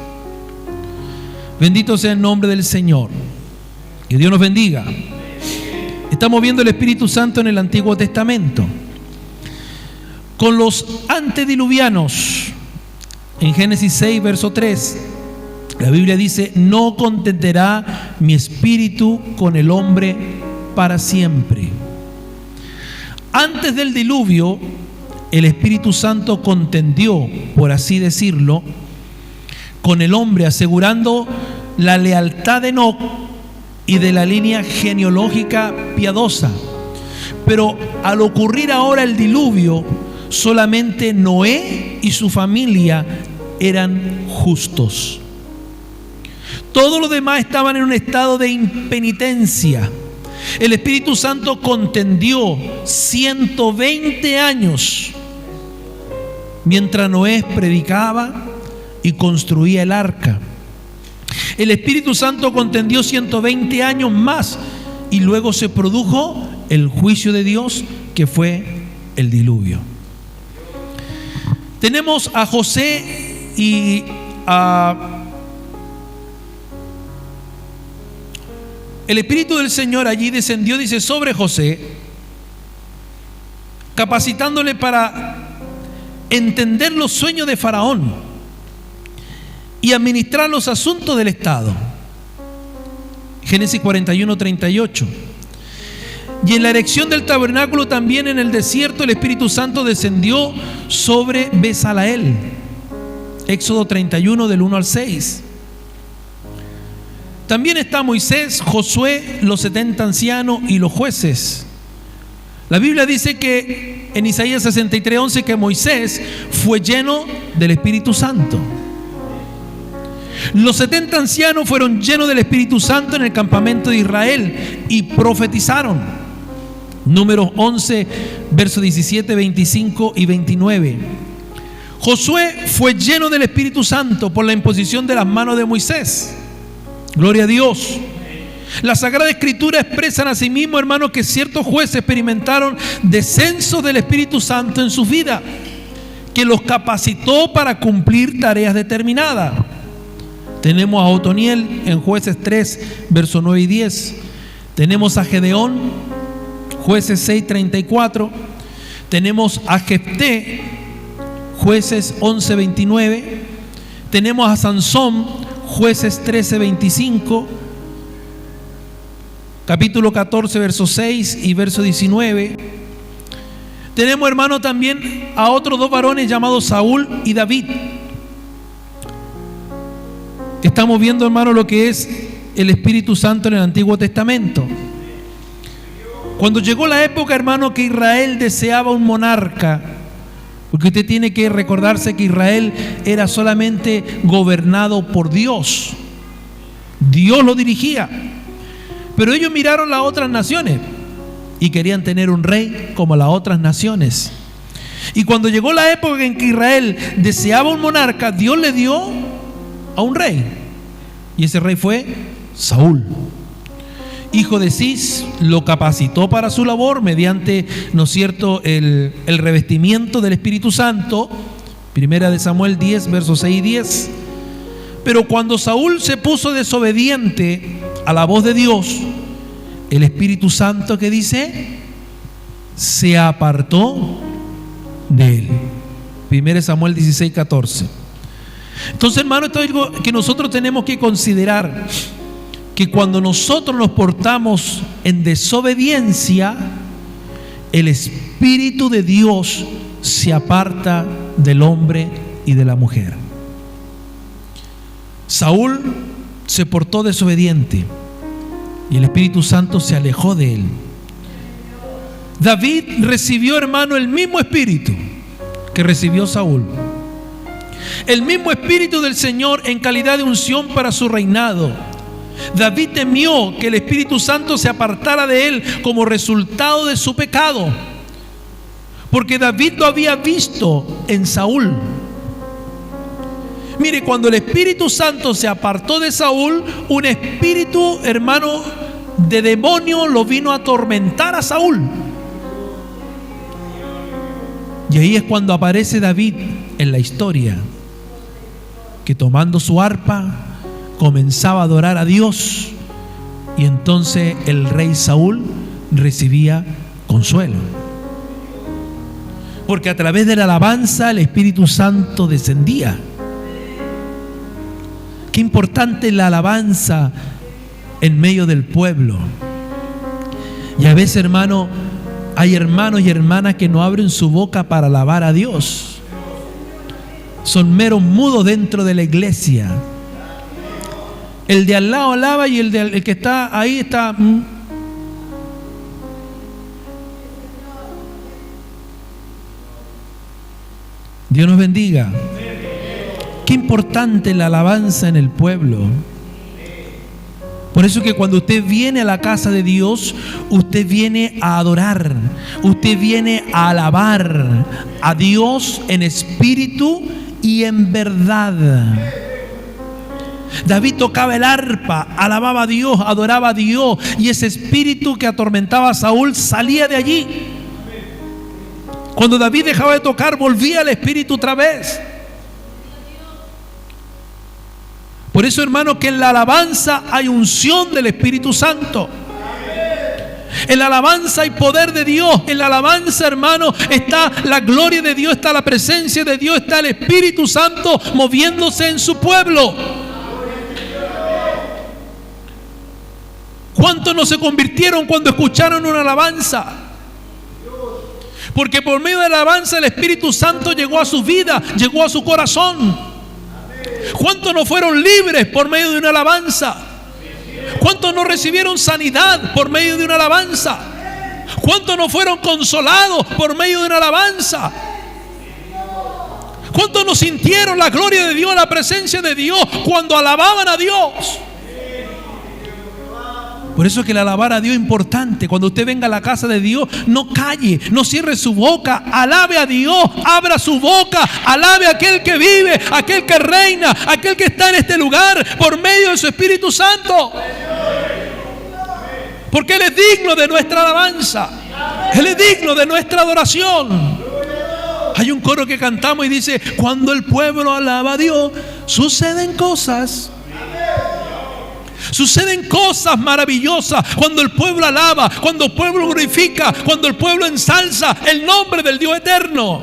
Bendito sea el nombre del Señor. Que Dios nos bendiga. Estamos viendo el Espíritu Santo en el Antiguo Testamento. Con los antediluvianos, en Génesis 6, verso 3, la Biblia dice: no contenderá mi espíritu con el hombre para siempre. Antes del diluvio, el Espíritu Santo contendió, por así decirlo, con el hombre, asegurando la lealtad de Enoc y de la línea genealógica piadosa. Pero al ocurrir ahora el diluvio, solamente Noé y su familia eran justos. Todos los demás estaban en un estado de impenitencia. El Espíritu Santo contendió 120 años mientras Noé predicaba y construía el arca. El Espíritu Santo contendió 120 años más y luego se produjo el juicio de Dios, que fue el diluvio. Tenemos a José y el Espíritu del Señor allí descendió, dice, sobre José, capacitándole para entender los sueños de Faraón y administrar los asuntos del Estado. Génesis 41, 38. Y en la erección del tabernáculo también en el desierto el Espíritu Santo descendió sobre Bezaleel. Éxodo 31 del 1 al 6. También está Moisés, Josué, los 70 ancianos y los jueces. La Biblia dice que en Isaías 63, 11 que Moisés fue lleno del Espíritu Santo. Los 70 ancianos fueron llenos del Espíritu Santo en el campamento de Israel y profetizaron. Números 11, versos 17, 25 y 29. Josué fue lleno del Espíritu Santo por la imposición de las manos de Moisés. Gloria a Dios. La Sagrada Escritura expresan asimismo, hermanos, que ciertos jueces experimentaron descenso del Espíritu Santo en su vida, que los capacitó para cumplir tareas determinadas. Tenemos a Otoniel en Jueces 3, versos 9 y 10. Tenemos a Gedeón, Jueces 6, 34. Tenemos a Jefté, Jueces 11, 29. Tenemos a Sansón, Jueces 13, 25. Capítulo 14, verso 6 y verso 19. Tenemos, hermano, también a otros dos varones llamados Saúl y David. Estamos viendo, hermano, lo que es el Espíritu Santo en el Antiguo Testamento. Cuando llegó la época, hermano, que Israel deseaba un monarca, porque usted tiene que recordarse que Israel era solamente gobernado por Dios. Dios lo dirigía. Pero ellos miraron las otras naciones y querían tener un rey como las otras naciones. Y cuando llegó la época en que Israel deseaba un monarca, Dios le dio a un rey. Y ese rey fue Saúl, hijo de Cis. Lo capacitó para su labor mediante, ¿no es cierto?, el revestimiento del Espíritu Santo. Primera de Samuel 10, versos 6 y 10. Pero cuando Saúl se puso desobediente a la voz de Dios, el Espíritu Santo, ¿qué dice? Se apartó de él. 1 Samuel 16, 14. Entonces, hermano, esto es algo que nosotros tenemos que considerar, que cuando nosotros nos portamos en desobediencia, el Espíritu de Dios se aparta del hombre y de la mujer. Saúl se portó desobediente y el Espíritu Santo se alejó de él. David recibió, hermano, el mismo espíritu que recibió Saúl, el mismo espíritu del Señor en calidad de unción para su reinado. David temió que el Espíritu Santo se apartara de él como resultado de su pecado, porque David lo había visto en Saúl. Mire, cuando el Espíritu Santo se apartó de Saúl, un espíritu, hermano, de demonio lo vino a atormentar a Saúl. Y ahí es cuando aparece David en la historia, que tomando su arpa comenzaba a adorar a Dios, y entonces el rey Saúl recibía consuelo, porque a través de la alabanza el Espíritu Santo descendía. Qué importante es la alabanza en medio del pueblo. Y a veces, hermano, hay hermanos y hermanas que no abren su boca para alabar a Dios. Son meros mudos dentro de la iglesia. El de al lado alaba y el que está ahí está. Dios nos bendiga. Qué importante la alabanza en el pueblo. Por eso que cuando usted viene a la casa de Dios, usted viene a adorar, usted viene a alabar a Dios en espíritu y en verdad. David tocaba el arpa, alababa a Dios, adoraba a Dios, y ese espíritu que atormentaba a Saúl salía de allí. Cuando David dejaba de tocar, volvía el espíritu otra vez. Por eso, hermano, que en la alabanza hay unción del Espíritu Santo. En la alabanza hay poder de Dios. En la alabanza, hermano, está la gloria de Dios, está la presencia de Dios, está el Espíritu Santo moviéndose en su pueblo. ¿Cuántos no se convirtieron cuando escucharon una alabanza? Porque por medio de la alabanza el Espíritu Santo llegó a su vida, llegó a su corazón. ¿Cuántos no fueron libres por medio de una alabanza? ¿Cuántos no recibieron sanidad por medio de una alabanza? ¿Cuántos no fueron consolados por medio de una alabanza? ¿Cuántos no sintieron la gloria de Dios, la presencia de Dios cuando alababan a Dios? Por eso es que el alabar a Dios es importante. Cuando usted venga a la casa de Dios, no calle, no cierre su boca, alabe a Dios, abra su boca, alabe a aquel que vive, aquel que reina, aquel que está en este lugar por medio de su Espíritu Santo. Porque Él es digno de nuestra alabanza, Él es digno de nuestra adoración. Hay un coro que cantamos y dice: cuando el pueblo alaba a Dios, suceden cosas. Suceden cosas maravillosas cuando el pueblo alaba, cuando el pueblo glorifica, cuando el pueblo ensalza el nombre del Dios eterno.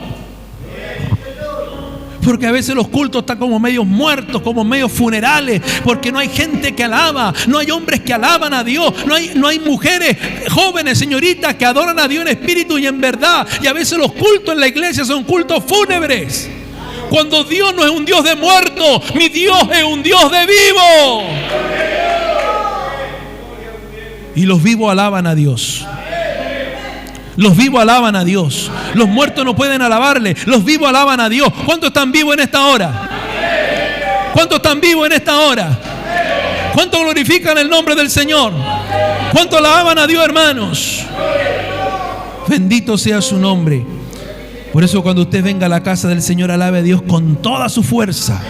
Porque a veces los cultos están como medios muertos, como medios funerales, porque no hay gente que alaba, no hay hombres que alaban a Dios, no hay mujeres jóvenes, señoritas, que adoran a Dios en espíritu y en verdad. Y a veces los cultos en la iglesia son cultos fúnebres, cuando Dios no es un Dios de muertos, mi Dios es un Dios de vivos. Y los vivos alaban a Dios. Los vivos alaban a Dios. Los muertos no pueden alabarle. Los vivos alaban a Dios. ¿Cuántos están vivos en esta hora? ¿Cuántos están vivos en esta hora? ¿Cuántos glorifican el nombre del Señor? ¿Cuántos alaban a Dios, hermanos? Bendito sea su nombre. Por eso cuando usted venga a la casa del Señor, alabe a Dios con toda su fuerza.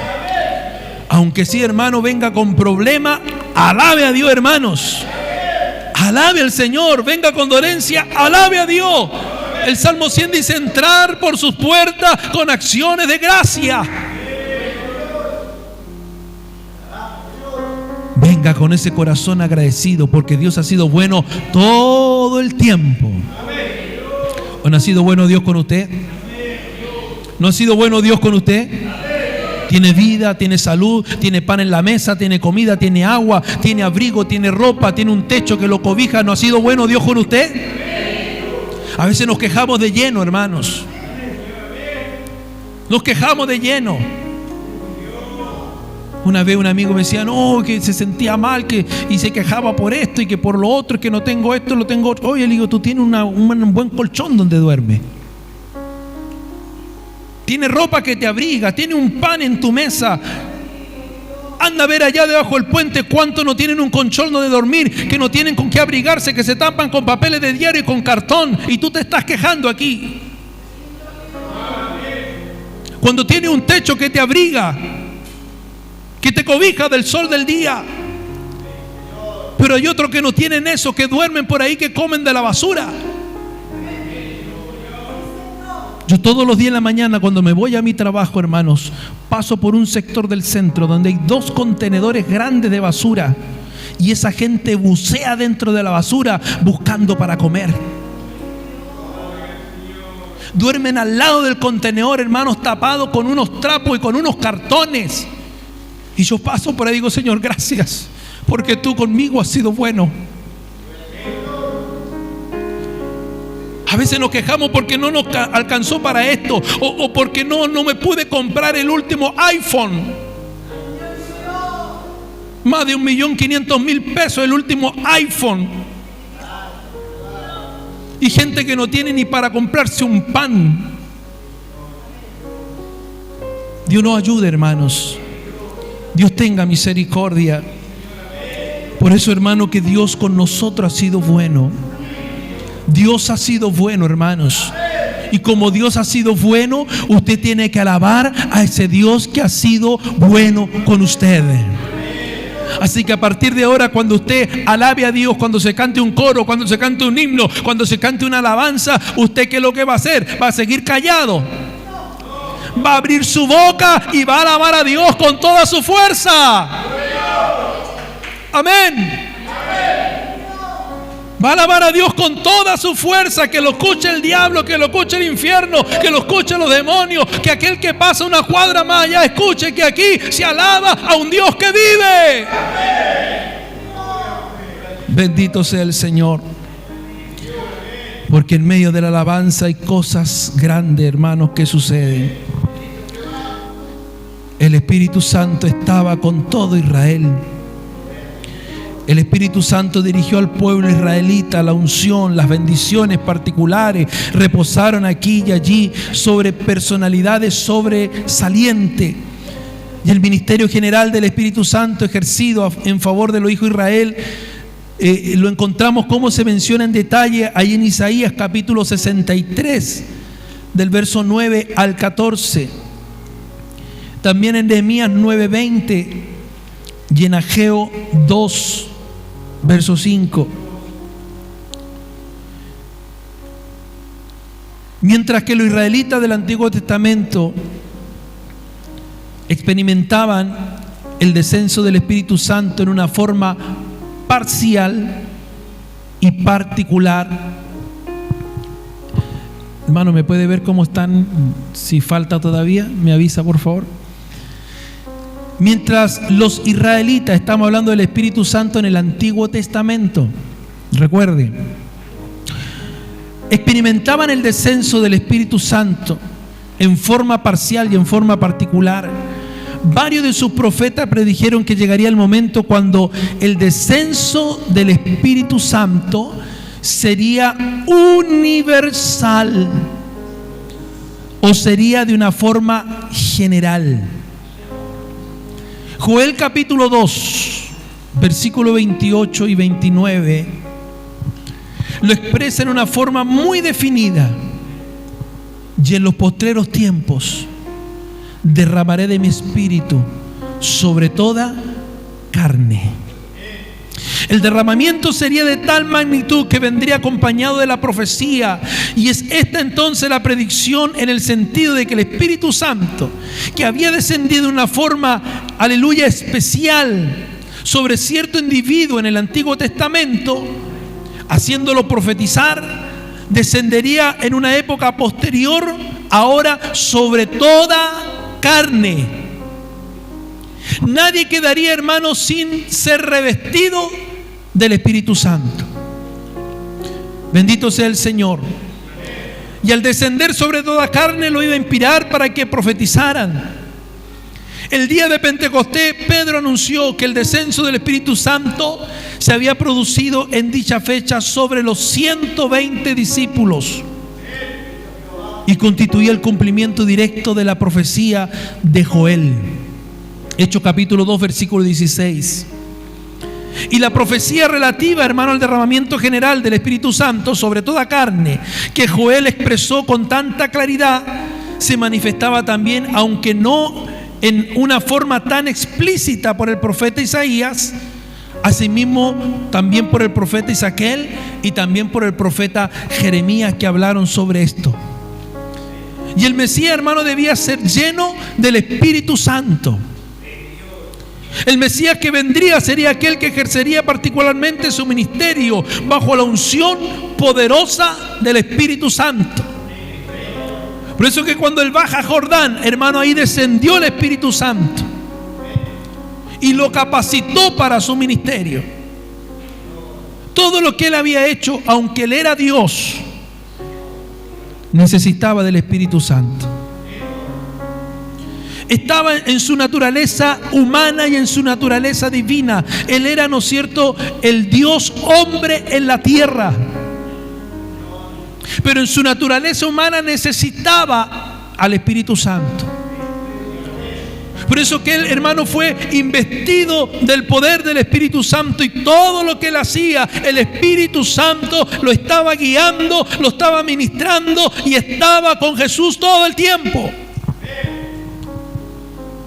Aunque sí, hermano, venga con problema, alabe a Dios, hermanos. Alabe al Señor, venga con dolencia, alabe a Dios. El Salmo 100 dice: entrar por sus puertas con acciones de gracia. Venga con ese corazón agradecido, porque Dios ha sido bueno todo el tiempo. ¿O no ha sido bueno Dios con usted? ¿No ha sido bueno Dios con usted? Tiene vida, tiene salud, tiene pan en la mesa, tiene comida, tiene agua, tiene abrigo, tiene ropa, tiene un techo que lo cobija. ¿No ha sido bueno Dios con usted? A veces nos quejamos de lleno, hermanos. Nos quejamos de lleno. Una vez un amigo me decía: no, que se sentía mal, y se quejaba por esto y que por lo otro, que no tengo esto, lo tengo otro. Oye, le digo: tú tienes un buen colchón donde duermes. Tiene ropa que te abriga, tiene un pan en tu mesa. Anda a ver allá debajo del puente cuántos no tienen un colchón donde dormir, que no tienen con qué abrigarse, que se tapan con papeles de diario y con cartón, y tú te estás quejando aquí. Cuando tiene un techo que te abriga, que te cobija del sol del día. Pero hay otros que no tienen eso, que duermen por ahí, que comen de la basura. Yo todos los días en la mañana, cuando me voy a mi trabajo, hermanos, paso por un sector del centro donde hay 2 contenedores grandes de basura, y esa gente bucea dentro de la basura buscando para comer. Duermen al lado del contenedor, hermanos, tapados con unos trapos y con unos cartones. Y yo paso por ahí y digo: Señor, gracias, porque tú conmigo has sido bueno. A veces nos quejamos porque no nos alcanzó para esto, o porque no me pude comprar el último iPhone. Más de 1.500.000 pesos el último iPhone. Y gente que no tiene ni para comprarse un pan. Dios nos ayude, hermanos. Dios tenga misericordia. Por eso, hermano, que Dios con nosotros ha sido bueno. Dios ha sido bueno, hermanos. Y como Dios ha sido bueno, usted tiene que alabar a ese Dios que ha sido bueno con usted. Así que a partir de ahora, cuando usted alabe a Dios, cuando se cante un coro, cuando se cante un himno, cuando se cante una alabanza, ¿usted qué es lo que va a hacer? ¿Va a seguir callado? Va a abrir su boca y va a alabar a Dios con toda su fuerza. Amén. Va a alabar a Dios con toda su fuerza. Que lo escuche el diablo, que lo escuche el infierno, que lo escuche los demonios. Que aquel que pasa una cuadra más allá escuche que aquí se alaba a un Dios que vive. Bendito sea el Señor. Porque en medio de la alabanza hay cosas grandes, hermanos, que suceden. El Espíritu Santo estaba con todo Israel. El Espíritu Santo dirigió al pueblo israelita. La unción, las bendiciones particulares reposaron aquí y allí sobre personalidades sobresalientes. Y el ministerio general del Espíritu Santo ejercido en favor de los hijos de Israel, lo encontramos como se menciona en detalle ahí en Isaías capítulo 63, del verso 9 al 14. También en Nehemías 9:20 y en Ageo 2, verso 5. Mientras que los israelitas del Antiguo Testamento experimentaban el descenso del Espíritu Santo en una forma parcial y particular. Hermano, ¿me puede ver cómo están? Si falta todavía, me avisa por favor. Mientras los israelitas, estamos hablando del Espíritu Santo en el Antiguo Testamento, recuerde, experimentaban el descenso del Espíritu Santo en forma parcial y en forma particular. Varios de sus profetas predijeron que llegaría el momento cuando el descenso del Espíritu Santo sería universal o sería de una forma general. Joel capítulo 2, versículo 28 y 29 lo expresa en una forma muy definida. Y en los postreros tiempos derramaré de mi espíritu sobre toda carne. El derramamiento sería de tal magnitud que vendría acompañado de la profecía. Y es esta entonces la predicción en el sentido de que el Espíritu Santo, que había descendido de una forma, aleluya, especial sobre cierto individuo en el Antiguo Testamento, haciéndolo profetizar, descendería en una época posterior ahora sobre toda carne. Nadie quedaría, hermanos, sin ser revestido del Espíritu Santo. Bendito sea el Señor. Y al descender sobre toda carne lo iba a inspirar para que profetizaran. El día de Pentecostés, Pedro anunció que el descenso del Espíritu Santo se había producido en dicha fecha sobre los 120 discípulos y constituía el cumplimiento directo de la profecía de Joel. Hechos capítulo 2, versículo 16. Y la profecía relativa, hermano, al derramamiento general del Espíritu Santo sobre toda carne, que Joel expresó con tanta claridad, se manifestaba también, aunque no en una forma tan explícita, por el profeta Isaías, asimismo también por el profeta Ezequiel y también por el profeta Jeremías, que hablaron sobre esto. Y el Mesías, hermano, debía ser lleno del Espíritu Santo. El Mesías que vendría sería aquel que ejercería particularmente su ministerio bajo la unción poderosa del Espíritu Santo. Por eso que cuando él baja a Jordán, hermano, ahí descendió el Espíritu Santo y lo capacitó para su ministerio. Todo lo que él había hecho, aunque él era Dios, necesitaba del Espíritu Santo. Estaba en su naturaleza humana y en su naturaleza divina. Él era, ¿no es cierto?, el Dios hombre en la tierra. Pero en su naturaleza humana necesitaba al Espíritu Santo. Por eso que él, hermano, fue investido del poder del Espíritu Santo, y todo lo que él hacía, el Espíritu Santo lo estaba guiando, lo estaba ministrando, y estaba con Jesús todo el tiempo.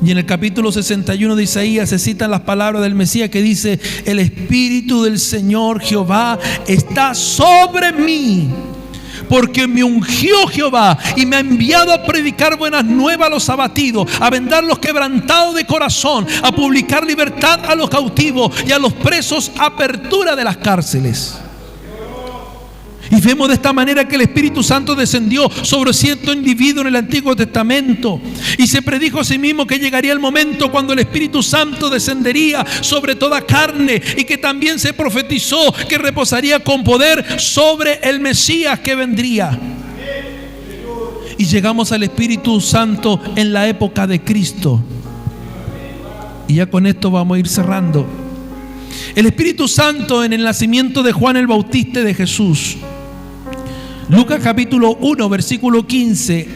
Y en el capítulo 61 de Isaías se citan las palabras del Mesías que dice: el Espíritu del Señor Jehová está sobre mí, porque me ungió Jehová y me ha enviado a predicar buenas nuevas a los abatidos, a vendar los quebrantados de corazón, a publicar libertad a los cautivos y a los presos apertura de las cárceles. Y vemos de esta manera que el Espíritu Santo descendió sobre cierto individuo en el Antiguo Testamento. Y se predijo a sí mismo que llegaría el momento cuando el Espíritu Santo descendería sobre toda carne. Y que también se profetizó que reposaría con poder sobre el Mesías que vendría. Y llegamos al Espíritu Santo en la época de Cristo. Y ya con esto vamos a ir cerrando. El Espíritu Santo en el nacimiento de Juan el Bautista y de Jesús. Lucas capítulo 1, versículo 15.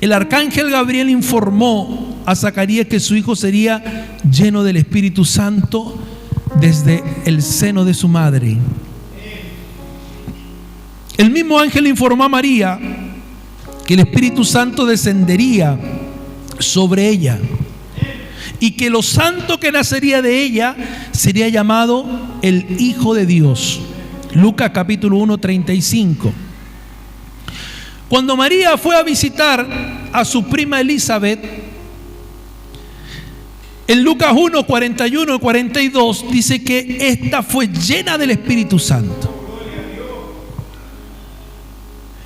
El arcángel Gabriel informó a Zacarías que su hijo sería lleno del Espíritu Santo desde el seno de su madre. El mismo ángel informó a María que el Espíritu Santo descendería sobre ella y que lo santo que nacería de ella sería llamado el Hijo de Dios. Lucas capítulo 1, 35. Cuando María fue a visitar a su prima Elizabeth, en Lucas 1, 41 y 42 dice que esta fue llena del Espíritu Santo.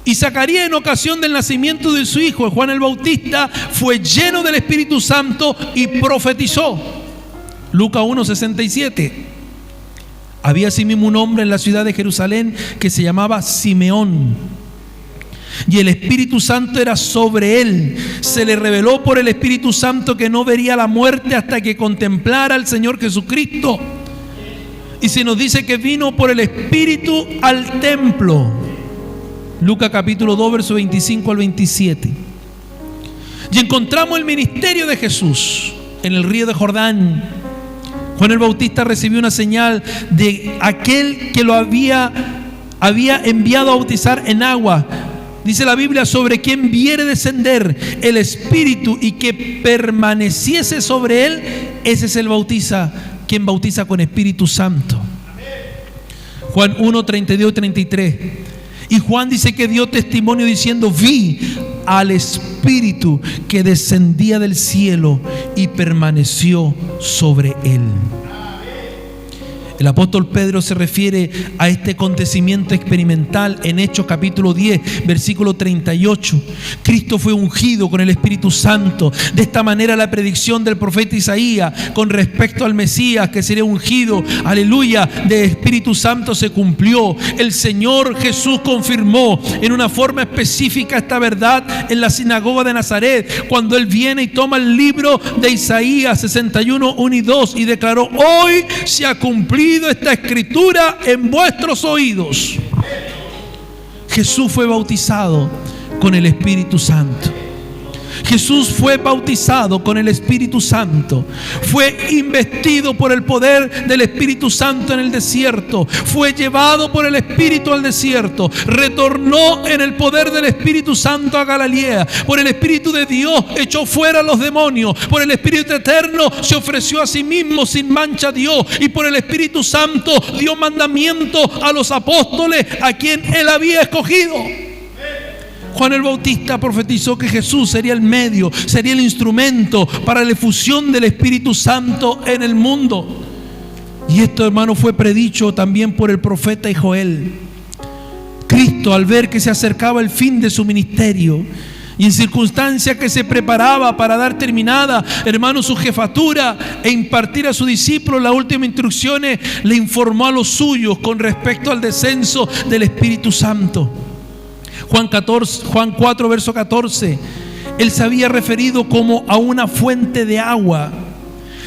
Y Zacarías, en ocasión del nacimiento de su hijo Juan el Bautista, fue lleno del Espíritu Santo y profetizó. Lucas 1, 67. Había asimismo un hombre en la ciudad de Jerusalén que se llamaba Simeón, y el Espíritu Santo era sobre él. Se le reveló por el Espíritu Santo que no vería la muerte hasta que contemplara al Señor Jesucristo. Y se nos dice que vino por el Espíritu al templo. Lucas capítulo 2, verso 25 al 27. Y encontramos el ministerio de Jesús en el río de Jordán. Juan el Bautista recibió una señal de aquel que lo había enviado a bautizar en agua. Dice la Biblia: sobre quien viere descender el Espíritu y que permaneciese sobre él, ese es el quien bautiza con Espíritu Santo. Juan 1, 32 y 33. Y Juan dice que dio testimonio diciendo: vi al Espíritu que descendía del cielo y permaneció sobre él. El apóstol Pedro se refiere a este acontecimiento experimental en Hechos capítulo 10, versículo 38. Cristo fue ungido con el Espíritu Santo. De esta manera la predicción del profeta Isaías con respecto al Mesías que sería ungido, aleluya, de Espíritu Santo se cumplió. El Señor Jesús confirmó en una forma específica esta verdad en la sinagoga de Nazaret, cuando Él viene y toma el libro de Isaías 61, 1 y 2 y declaró: hoy se ha cumplido esta escritura en vuestros oídos. Jesús fue bautizado con el Espíritu Santo. Jesús fue bautizado con el Espíritu Santo. Fue investido por el poder del Espíritu Santo en el desierto. Fue llevado por el Espíritu al desierto. Retornó en el poder del Espíritu Santo a Galilea. Por el Espíritu de Dios echó fuera a los demonios. Por el Espíritu eterno se ofreció a sí mismo sin mancha a Dios. Y por el Espíritu Santo dio mandamiento a los apóstoles a quien Él había escogido. Juan el Bautista profetizó que Jesús sería el medio, sería el instrumento para la efusión del Espíritu Santo en el mundo. Y esto, hermano, fue predicho también por el profeta Joel. Cristo, al ver que se acercaba el fin de su ministerio y en circunstancias que se preparaba para dar terminada, hermano, su jefatura e impartir a sus discípulos las últimas instrucciones, le informó a los suyos con respecto al descenso del Espíritu Santo. Juan 4, verso 14. Él se había referido como a una fuente de agua.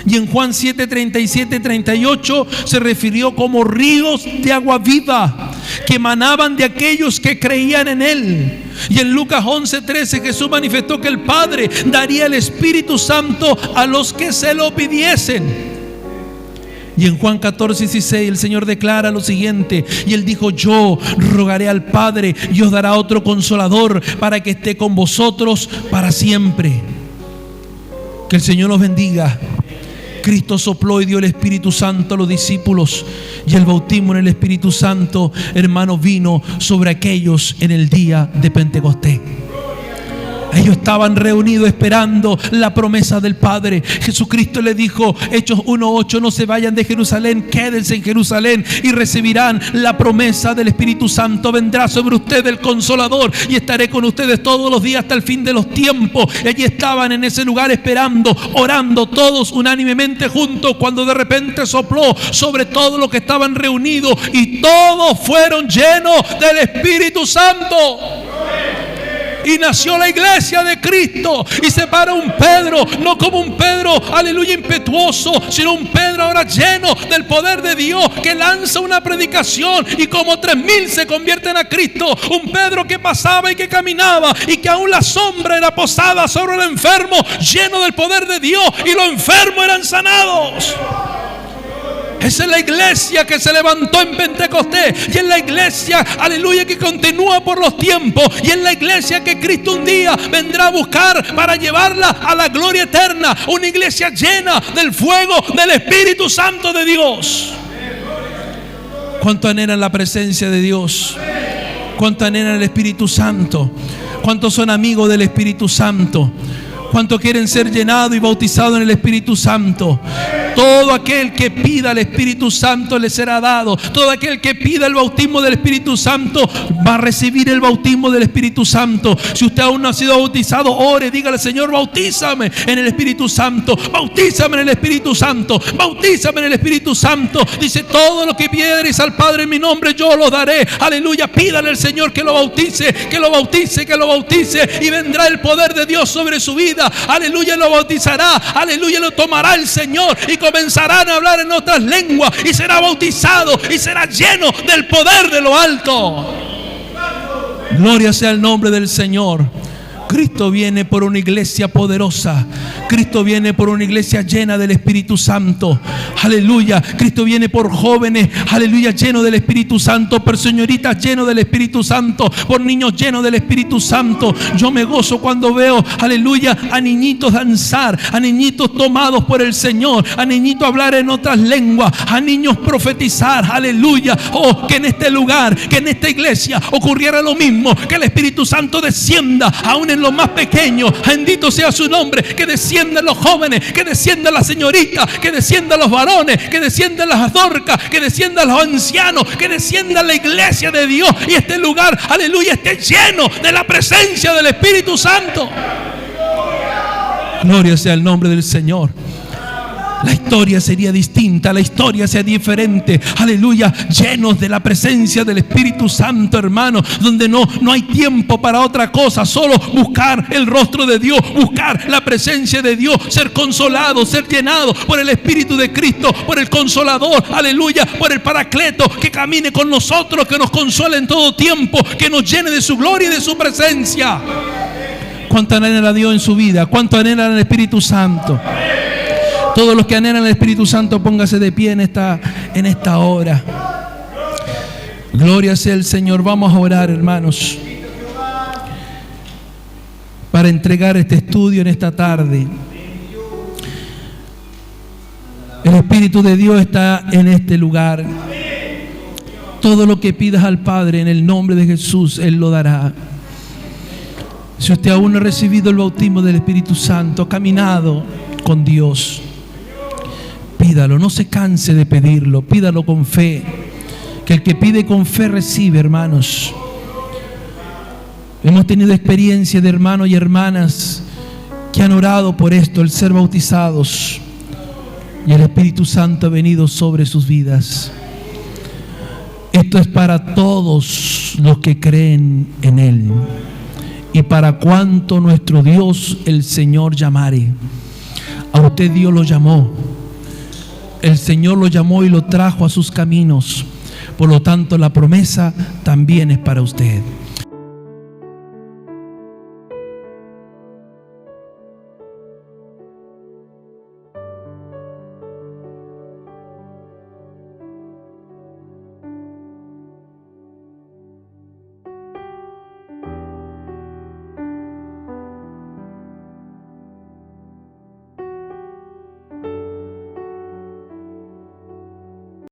Y en Juan 7, 37, 38 se refirió como ríos de agua viva que emanaban de aquellos que creían en Él. Y en Lucas 11, 13 Jesús manifestó que el Padre daría el Espíritu Santo a los que se lo pidiesen. Y en Juan 14, 16 el Señor declara lo siguiente: y Él dijo: yo rogaré al Padre y os dará otro consolador para que esté con vosotros para siempre. Que el Señor los bendiga. Cristo sopló y dio el Espíritu Santo a los discípulos, y el bautismo en el Espíritu Santo, hermano, vino sobre aquellos en el día de Pentecostés. Ellos estaban reunidos esperando la promesa del Padre. Jesucristo le dijo, Hechos 1:8, no se vayan de Jerusalén, quédense en Jerusalén y recibirán la promesa del Espíritu Santo. Vendrá sobre ustedes el Consolador y estaré con ustedes todos los días hasta el fin de los tiempos. Y allí estaban en ese lugar esperando, orando todos unánimemente juntos, cuando de repente sopló sobre todos los que estaban reunidos y todos fueron llenos del Espíritu Santo. Y nació la iglesia de Cristo. Y se para un Pedro, no como un Pedro, aleluya, impetuoso, sino un Pedro ahora lleno del poder de Dios, que lanza una predicación y como 3,000 se convierten a Cristo. Un Pedro que pasaba y que caminaba y que aún la sombra era posada sobre el enfermo, lleno del poder de Dios, y los enfermos eran sanados. Esa es la iglesia que se levantó en Pentecostés. Y es la iglesia, aleluya, que continúa por los tiempos. Y es la iglesia que Cristo un día vendrá a buscar para llevarla a la gloria eterna. Una iglesia llena del fuego del Espíritu Santo de Dios. ¿Cuánto anhelan la presencia de Dios? ¿Cuánto anhelan el Espíritu Santo? ¿Cuántos son amigos del Espíritu Santo? ¿Cuánto quieren ser llenados y bautizados en el Espíritu Santo? Todo aquel que pida el Espíritu Santo le será dado. Todo aquel que pida el bautismo del Espíritu Santo va a recibir el bautismo del Espíritu Santo. Si usted aún no ha sido bautizado, ore, dígale: Señor, bautízame en el Espíritu Santo. Bautízame en el Espíritu Santo. Bautízame en el Espíritu Santo. Dice: todo lo que pidiereis al Padre en mi nombre, yo lo daré. Aleluya, pídale al Señor que lo bautice, que lo bautice, que lo bautice, y vendrá el poder de Dios sobre su vida. Aleluya, lo bautizará. Aleluya, lo tomará el Señor y comenzarán a hablar en otras lenguas y será bautizado y será lleno del poder de lo alto. Gloria sea el nombre del Señor. Cristo viene por una iglesia poderosa. Cristo viene por una iglesia llena del Espíritu Santo. Aleluya. Cristo viene por jóvenes, aleluya, llenos del Espíritu Santo. Por señoritas llenos del Espíritu Santo. Por niños llenos del Espíritu Santo. Yo me gozo cuando veo, aleluya, a niñitos danzar, a niñitos tomados por el Señor, a niñitos hablar en otras lenguas, a niños profetizar. Aleluya. Oh, que en este lugar, que en esta iglesia ocurriera lo mismo. Que el Espíritu Santo descienda aún en los más pequeños. Bendito sea su nombre. Que desciendan los jóvenes, que desciendan las señoritas, que desciendan los varones, que desciendan las dorcas, que desciendan los ancianos, que descienda la iglesia de Dios y este lugar, aleluya, esté lleno de la presencia del Espíritu Santo. Gloria sea el nombre del Señor. La historia sería distinta, la historia sería diferente. Aleluya, llenos de la presencia del Espíritu Santo, hermano, donde no hay tiempo para otra cosa, solo buscar el rostro de Dios, buscar la presencia de Dios, ser consolado, ser llenado por el Espíritu de Cristo, por el Consolador, aleluya, por el Paracleto, que camine con nosotros, que nos console en todo tiempo, que nos llene de su gloria y de su presencia. ¿Cuánto anhelan a Dios en su vida? ¿Cuánto anhelan al Espíritu Santo? Todos los que anhelan el Espíritu Santo, póngase de pie en esta hora. Gloria sea el Señor. Vamos a orar, hermanos, para entregar este estudio en esta tarde. El Espíritu de Dios está en este lugar. Todo lo que pidas al Padre en el nombre de Jesús, Él lo dará. Si usted aún no ha recibido el bautismo del Espíritu Santo, ha caminado con Dios, pídalo, no se canse de pedirlo, pídalo con fe. Que el que pide con fe recibe, hermanos. Hemos tenido experiencia de hermanos y hermanas que han orado por esto, el ser bautizados, y el Espíritu Santo ha venido sobre sus vidas. Esto es para todos los que creen en Él y para cuanto nuestro Dios el Señor llamare. A usted Dios lo llamó. El Señor lo llamó y lo trajo a sus caminos. Por lo tanto, la promesa también es para usted.